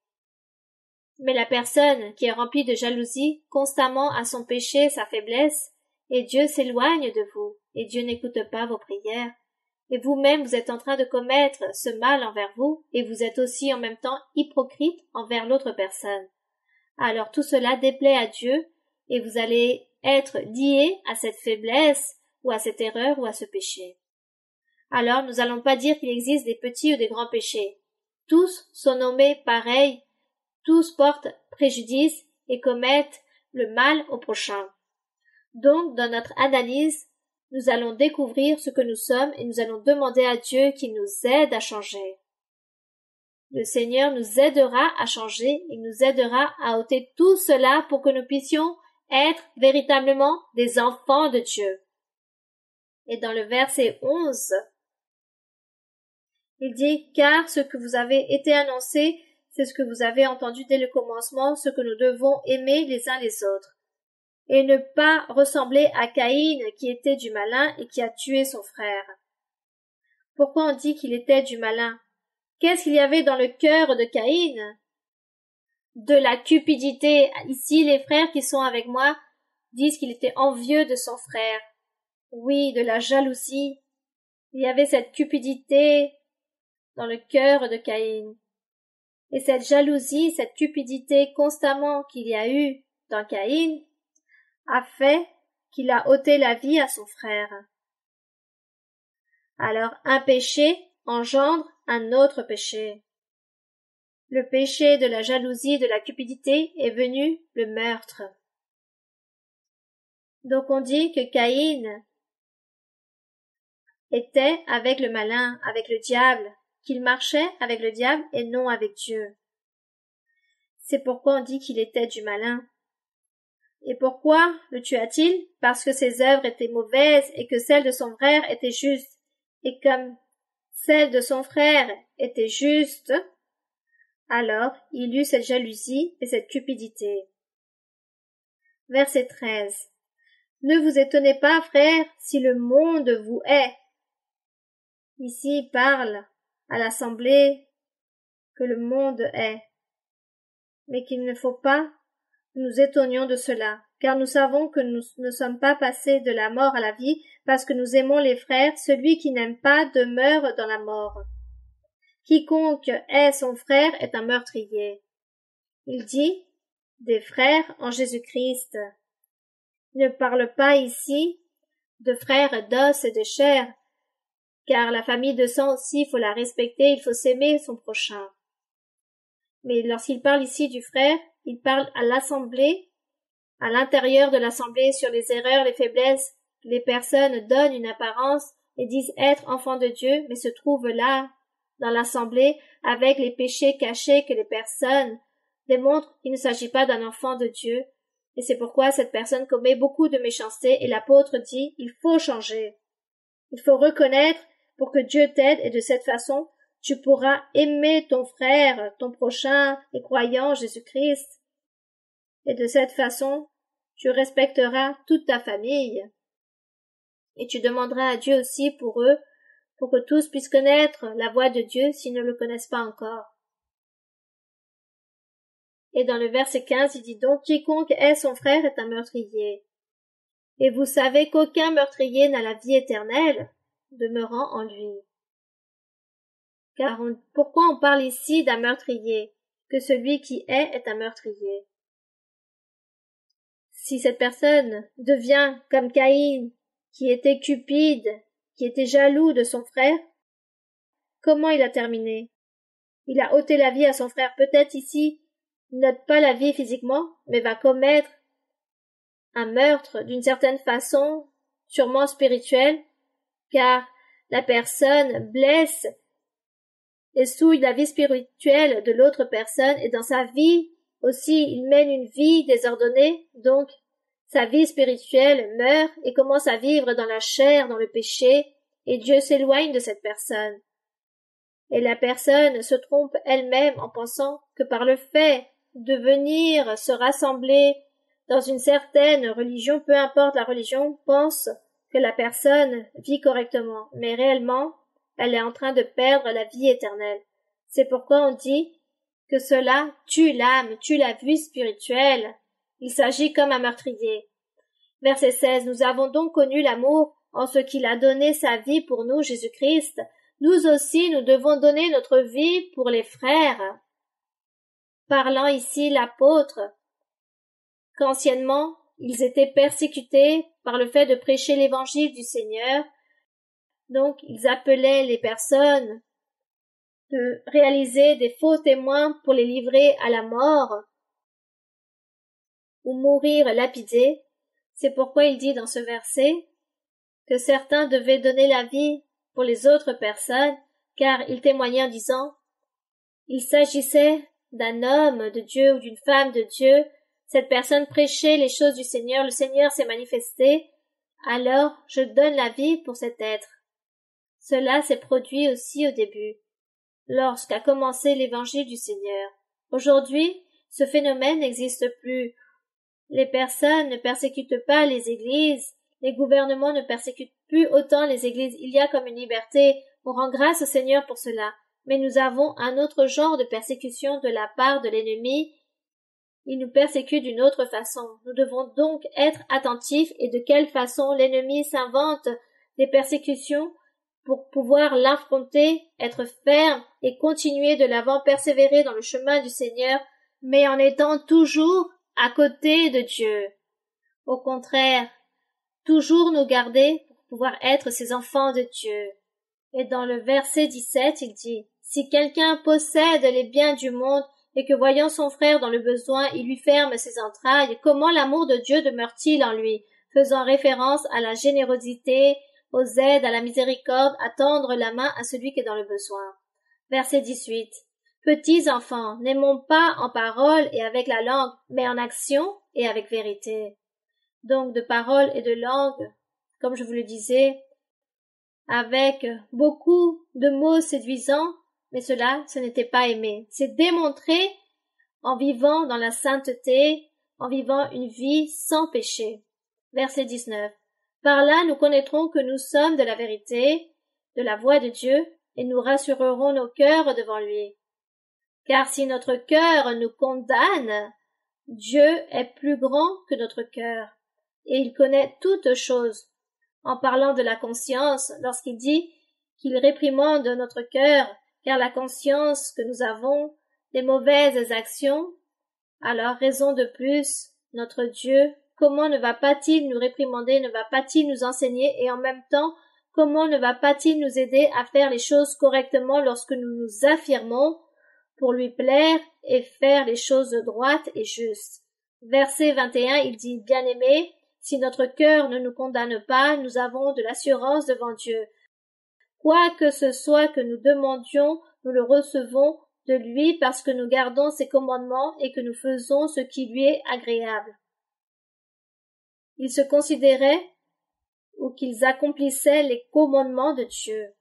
Mais la personne qui est remplie de jalousie constamment a son péché, sa faiblesse, et Dieu s'éloigne de vous, et Dieu n'écoute pas vos prières. Et vous-même, vous êtes en train de commettre ce mal envers vous, et vous êtes aussi en même temps hypocrite envers l'autre personne. Alors tout cela déplaît à Dieu, et vous allez être lié à cette faiblesse, ou à cette erreur, ou à ce péché. Alors nous n'allons pas dire qu'il existe des petits ou des grands péchés. Tous sont nommés pareils, tous portent préjudice et commettent le mal au prochain. Donc, dans notre analyse, nous allons découvrir ce que nous sommes et nous allons demander à Dieu qu'il nous aide à changer. Le Seigneur nous aidera à changer, il nous aidera à ôter tout cela pour que nous puissions être véritablement des enfants de Dieu. Et dans le verset 11, il dit « Car ce que vous avez été annoncé, c'est ce que vous avez entendu dès le commencement, ce que nous devons aimer les uns les autres. » et ne pas ressembler à Caïn qui était du malin et qui a tué son frère. Pourquoi on dit qu'il était du malin? Qu'est-ce qu'il y avait dans le cœur de Caïn? De la cupidité. Ici, les frères qui sont avec moi disent qu'il était envieux de son frère. Oui, de la jalousie. Il y avait cette cupidité dans le cœur de Caïn. Et cette jalousie, cette cupidité constamment qu'il y a eu dans Caïn a fait qu'il a ôté la vie à son frère. Alors un péché engendre un autre péché. Le péché de la jalousie, de la cupidité est venu le meurtre. Donc on dit que Caïn était avec le malin, avec le diable, qu'il marchait avec le diable et non avec Dieu. C'est pourquoi on dit qu'il était du malin. Et pourquoi le tua-t-il? Parce que ses œuvres étaient mauvaises et que celles de son frère étaient justes. Et comme celles de son frère étaient justes, alors il eut cette jalousie et cette cupidité. Verset 13. Ne vous étonnez pas, frères, si le monde vous hait. Ici, il parle à l'assemblée que le monde hait, mais qu'il ne faut pas que nous étonnions de cela, car nous savons que nous ne sommes pas passés de la mort à la vie, parce que nous aimons les frères. Celui qui n'aime pas demeure dans la mort. Quiconque hait son frère est un meurtrier. Il dit des frères en Jésus-Christ. Il ne parle pas ici de frères d'os et de chair, car la famille de sang aussi, il faut la respecter, il faut s'aimer son prochain. Mais lorsqu'il parle ici du frère, il parle à l'assemblée, à l'intérieur de l'assemblée, sur les erreurs, les faiblesses. Les personnes donnent une apparence et disent être enfants de Dieu, mais se trouvent là, dans l'assemblée, avec les péchés cachés que les personnes démontrent qu'il ne s'agit pas d'un enfant de Dieu. Et c'est pourquoi cette personne commet beaucoup de méchanceté, et l'apôtre dit, il faut changer. Il faut reconnaître pour que Dieu t'aide, et de cette façon, tu pourras aimer ton frère, ton prochain, les croyants en Jésus-Christ. Et de cette façon, tu respecteras toute ta famille. Et tu demanderas à Dieu aussi pour eux, pour que tous puissent connaître la voix de Dieu s'ils ne le connaissent pas encore. Et dans le verset 15, il dit donc, quiconque hait son frère est un meurtrier. Et vous savez qu'aucun meurtrier n'a la vie éternelle, demeurant en lui. Car pourquoi on parle ici d'un meurtrier? Que celui qui est un meurtrier. Si cette personne devient comme Caïn, qui était cupide, qui était jaloux de son frère, comment il a terminé? Il a ôté la vie à son frère. Peut-être ici, il n'ôte pas la vie physiquement, mais va commettre un meurtre d'une certaine façon, sûrement spirituel, car la personne blesse et souille la vie spirituelle de l'autre personne, et dans sa vie aussi, il mène une vie désordonnée, donc sa vie spirituelle meurt et commence à vivre dans la chair, dans le péché, et Dieu s'éloigne de cette personne. Et la personne se trompe elle-même en pensant que par le fait de venir se rassembler dans une certaine religion, peu importe la religion, pense que la personne vit correctement, mais réellement, elle est en train de perdre la vie éternelle. C'est pourquoi on dit que cela tue l'âme, tue la vie spirituelle. Il s'agit comme un meurtrier. Verset 16. Nous avons donc connu l'amour en ce qu'il a donné sa vie pour nous, Jésus-Christ. Nous aussi, nous devons donner notre vie pour les frères. Parlant ici l'apôtre, qu'anciennement, ils étaient persécutés par le fait de prêcher l'évangile du Seigneur. Donc, ils appelaient les personnes de réaliser des faux témoins pour les livrer à la mort ou mourir lapidés. C'est pourquoi il dit dans ce verset que certains devaient donner la vie pour les autres personnes, car il témoignait en disant « Il s'agissait d'un homme de Dieu ou d'une femme de Dieu, cette personne prêchait les choses du Seigneur, le Seigneur s'est manifesté, alors je donne la vie pour cet être. » Cela s'est produit aussi au début, lorsqu'a commencé l'évangile du Seigneur. Aujourd'hui, ce phénomène n'existe plus. Les personnes ne persécutent pas les églises, les gouvernements ne persécutent plus autant les églises, il y a comme une liberté, on rend grâce au Seigneur pour cela, mais nous avons un autre genre de persécution de la part de l'ennemi. Il nous persécute d'une autre façon. Nous devons donc être attentifs et de quelle façon l'ennemi s'invente des persécutions pour pouvoir l'affronter, être ferme et continuer de l'avant, persévérer dans le chemin du Seigneur, mais en étant toujours à côté de Dieu. Au contraire, toujours nous garder pour pouvoir être ses enfants de Dieu. Et dans le verset 17, il dit, « Si quelqu'un possède les biens du monde et que voyant son frère dans le besoin, il lui ferme ses entrailles, comment l'amour de Dieu demeure-t-il en lui ?» faisant référence à la générosité, aux aides, à la miséricorde, à tendre la main à celui qui est dans le besoin. Verset 18. Petits enfants, n'aimons pas en parole et avec la langue, mais en action et avec vérité. Donc de parole et de langue, comme je vous le disais, avec beaucoup de mots séduisants, mais cela, ce n'était pas aimer. C'est démontrer en vivant dans la sainteté, en vivant une vie sans péché. Verset 19. Par là, nous connaîtrons que nous sommes de la vérité, de la voix de Dieu, et nous rassurerons nos cœurs devant lui. Car si notre cœur nous condamne, Dieu est plus grand que notre cœur, et il connaît toutes choses. En parlant de la conscience, lorsqu'il dit qu'il réprimande notre cœur, car la conscience que nous avons des mauvaises actions, alors raison de plus, notre Dieu, comment ne va pas-il nous réprimander, ne va pas-il nous enseigner, et en même temps, comment ne va pas-il nous aider à faire les choses correctement lorsque nous nous affirmons pour lui plaire et faire les choses droites et justes. Verset 21, il dit, « Bien-aimés, si notre cœur ne nous condamne pas, nous avons de l'assurance devant Dieu. Quoi que ce soit que nous demandions, nous le recevons de lui parce que nous gardons ses commandements et que nous faisons ce qui lui est agréable. » Ils se considéraient ou qu'ils accomplissaient les commandements de Dieu.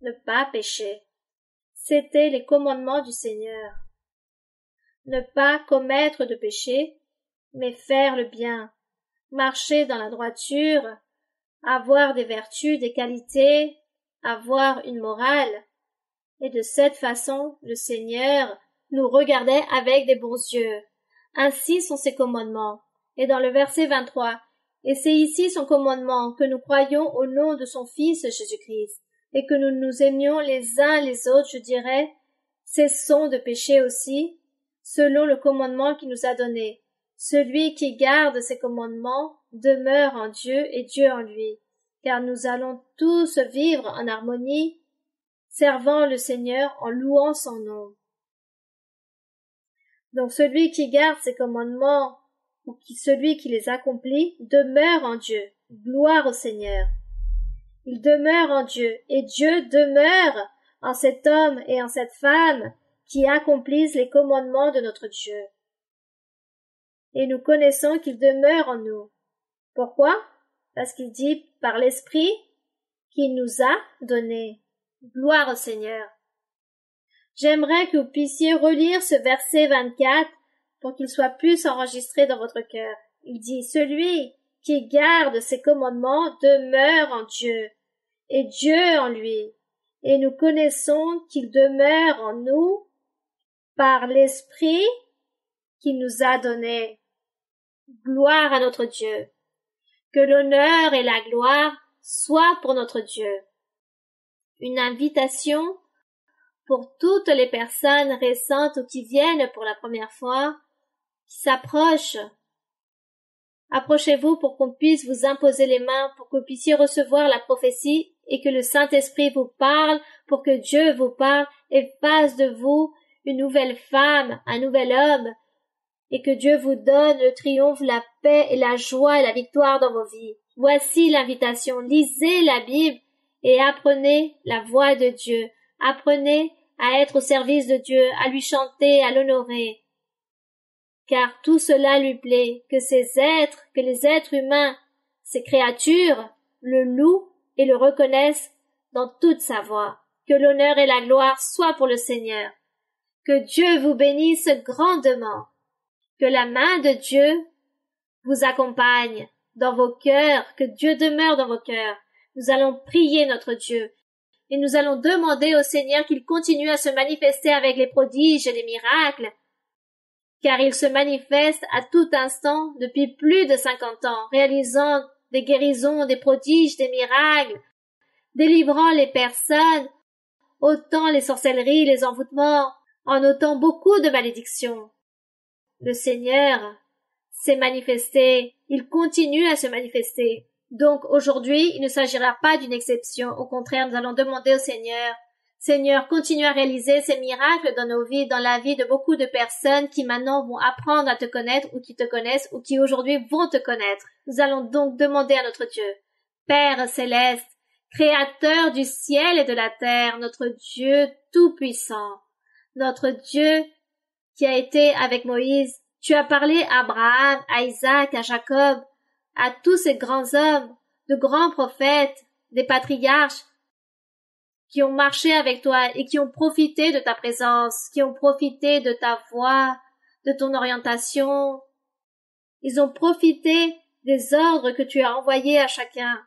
Ne pas pécher. C'étaient les commandements du Seigneur. Ne pas commettre de péché, mais faire le bien, marcher dans la droiture, avoir des vertus, des qualités, avoir une morale. Et de cette façon, le Seigneur nous regardait avec des bons yeux. Ainsi sont ses commandements. Et dans le verset 23, « Et c'est ici son commandement, que nous croyions au nom de son Fils Jésus-Christ, et que nous nous aimions les uns les autres, je dirais, cessons de pécher aussi, selon le commandement qu'il nous a donné. Celui qui garde ses commandements demeure en Dieu et Dieu en lui, car nous allons tous vivre en harmonie, servant le Seigneur en louant son nom. » Donc celui qui garde ses commandements ou celui qui les accomplit demeure en Dieu. Gloire au Seigneur. Il demeure en Dieu et Dieu demeure en cet homme et en cette femme qui accomplissent les commandements de notre Dieu. Et nous connaissons qu'il demeure en nous. Pourquoi? Parce qu'il dit par l'Esprit qu'il nous a donné. Gloire au Seigneur. J'aimerais que vous puissiez relire ce verset 24 pour qu'il soit plus enregistré dans votre cœur. Il dit, « Celui qui garde ses commandements demeure en Dieu, et Dieu en lui. Et nous connaissons qu'il demeure en nous par l'Esprit qu'il nous a donné. » Gloire à notre Dieu. Que l'honneur et la gloire soient pour notre Dieu. Une invitation pour toutes les personnes récentes ou qui viennent pour la première fois, qui s'approchent. Approchez-vous pour qu'on puisse vous imposer les mains, pour que vous puissiez recevoir la prophétie et que le Saint-Esprit vous parle, pour que Dieu vous parle et fasse de vous une nouvelle femme, un nouvel homme, et que Dieu vous donne le triomphe, la paix et la joie et la victoire dans vos vies. Voici l'invitation. Lisez la Bible et apprenez la voix de Dieu. Apprenez à être au service de Dieu, à lui chanter, à l'honorer. Car tout cela lui plaît, que les êtres humains, ces créatures, le louent et le reconnaissent dans toute sa voix. Que l'honneur et la gloire soient pour le Seigneur. Que Dieu vous bénisse grandement. Que la main de Dieu vous accompagne dans vos cœurs, que Dieu demeure dans vos cœurs. Nous allons prier notre Dieu et nous allons demander au Seigneur qu'il continue à se manifester avec les prodiges et les miracles, car il se manifeste à tout instant depuis plus de 50 ans, réalisant des guérisons, des prodiges, des miracles, délivrant les personnes, ôtant les sorcelleries, les envoûtements, en ôtant beaucoup de malédictions. Le Seigneur s'est manifesté, il continue à se manifester. Donc aujourd'hui, il ne s'agira pas d'une exception. Au contraire, nous allons demander au Seigneur, Seigneur, continue à réaliser ces miracles dans nos vies, dans la vie de beaucoup de personnes qui maintenant vont apprendre à te connaître ou qui te connaissent ou qui aujourd'hui vont te connaître. Nous allons donc demander à notre Dieu, Père céleste, Créateur du ciel et de la terre, notre Dieu tout-puissant, notre Dieu qui a été avec Moïse. Tu as parlé à Abraham, à Isaac, à Jacob, à tous ces grands hommes, de grands prophètes, des patriarches, qui ont marché avec toi et qui ont profité de ta présence, qui ont profité de ta voix, de ton orientation. Ils ont profité des ordres que tu as envoyés à chacun.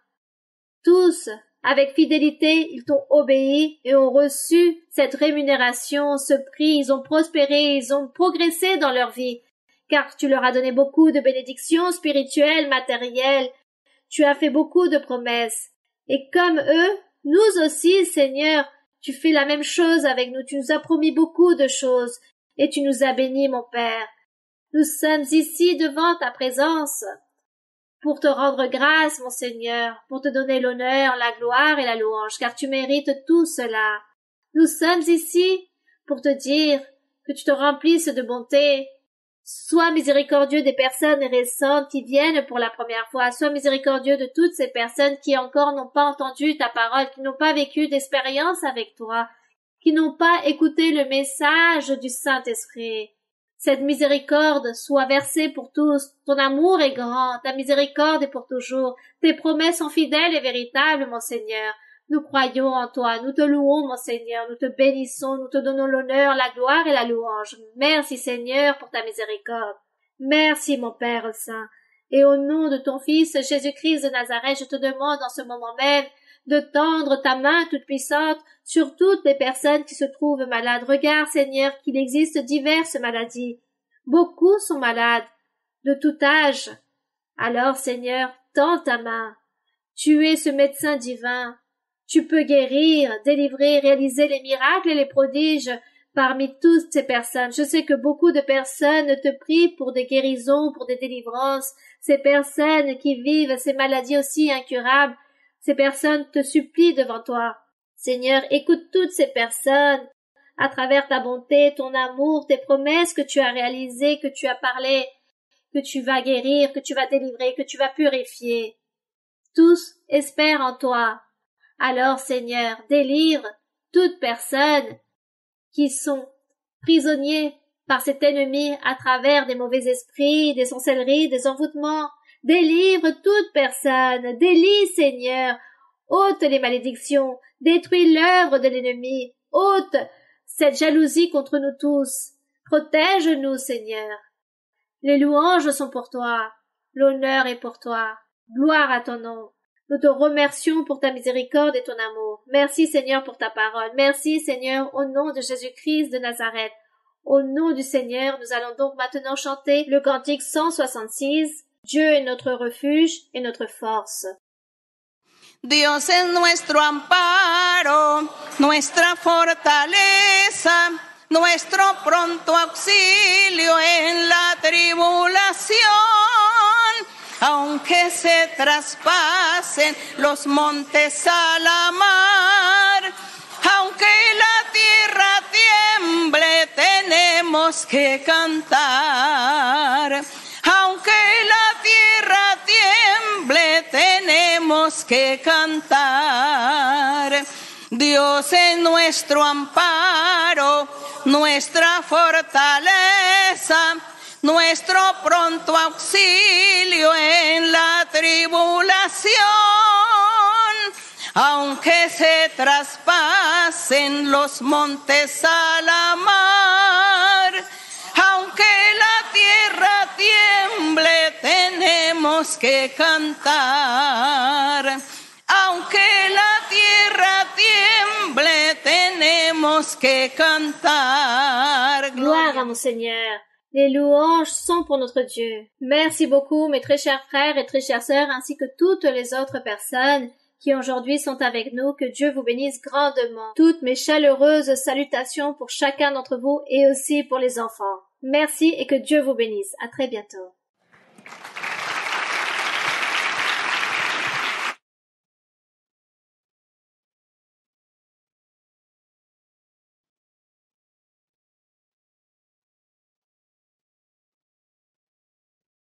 Tous, avec fidélité, ils t'ont obéi et ont reçu cette rémunération, ce prix. Ils ont prospéré, ils ont progressé dans leur vie, car tu leur as donné beaucoup de bénédictions spirituelles, matérielles. Tu as fait beaucoup de promesses. Et comme eux, nous aussi, Seigneur, tu fais la même chose avec nous. Tu nous as promis beaucoup de choses et tu nous as bénis, mon Père. Nous sommes ici devant ta présence pour te rendre grâce, mon Seigneur, pour te donner l'honneur, la gloire et la louange, car tu mérites tout cela. Nous sommes ici pour te dire que tu te remplisses de bonté. Sois miséricordieux des personnes récentes qui viennent pour la première fois. Sois miséricordieux de toutes ces personnes qui encore n'ont pas entendu ta parole, qui n'ont pas vécu d'expérience avec toi, qui n'ont pas écouté le message du Saint-Esprit. Cette miséricorde soit versée pour tous. Ton amour est grand, ta miséricorde est pour toujours. Tes promesses sont fidèles et véritables, mon Seigneur. Nous croyons en toi, nous te louons, mon Seigneur, nous te bénissons, nous te donnons l'honneur, la gloire et la louange. Merci, Seigneur, pour ta miséricorde. Merci, mon Père Saint. Et au nom de ton Fils, Jésus-Christ de Nazareth, je te demande en ce moment même de tendre ta main toute puissante sur toutes les personnes qui se trouvent malades. Regarde, Seigneur, qu'il existe diverses maladies. Beaucoup sont malades, de tout âge. Alors, Seigneur, tends ta main. Tu es ce médecin divin. Tu peux guérir, délivrer, réaliser les miracles et les prodiges parmi toutes ces personnes. Je sais que beaucoup de personnes te prient pour des guérisons, pour des délivrances. Ces personnes qui vivent ces maladies aussi incurables, ces personnes te supplient devant toi. Seigneur, écoute toutes ces personnes à travers ta bonté, ton amour, tes promesses que tu as réalisées, que tu as parlé, que tu vas guérir, que tu vas délivrer, que tu vas purifier. Tous espèrent en toi. Alors, Seigneur, délivre toute personne qui sont prisonniers par cet ennemi à travers des mauvais esprits, des sorcelleries, des envoûtements. Délivre toute personne, délie, Seigneur, ôte les malédictions, détruis l'œuvre de l'ennemi, ôte cette jalousie contre nous tous. Protège-nous, Seigneur. Les louanges sont pour toi, l'honneur est pour toi. Gloire à ton nom. Nous te remercions pour ta miséricorde et ton amour. Merci, Seigneur, pour ta parole. Merci, Seigneur, au nom de Jésus-Christ de Nazareth. Au nom du Seigneur, nous allons donc maintenant chanter le cantique 166. Dieu est notre refuge et notre force. Dios es nuestro amparo, nuestra fortaleza, nuestro pronto auxilio en la tribulación. Aunque se traspasen los montes a la mar, aunque la tierra tiemble, tenemos que cantar. Aunque la tierra tiemble, tenemos que cantar. Dios es nuestro amparo, nuestra fortaleza, nuestro pronto auxilio en la tribulación. Aunque se traspasen los montes a la mar, aunque la tierra tenemos que cantar. Aunque la tierra tiemble, tenemos que cantar. Gloire à mon Seigneur. Les louanges sont pour notre Dieu. Merci beaucoup, mes très chers frères et très chères sœurs, ainsi que toutes les autres personnes qui aujourd'hui sont avec nous. Que Dieu vous bénisse grandement. Toutes mes chaleureuses salutations pour chacun d'entre vous et aussi pour les enfants. Merci et que Dieu vous bénisse. À très bientôt.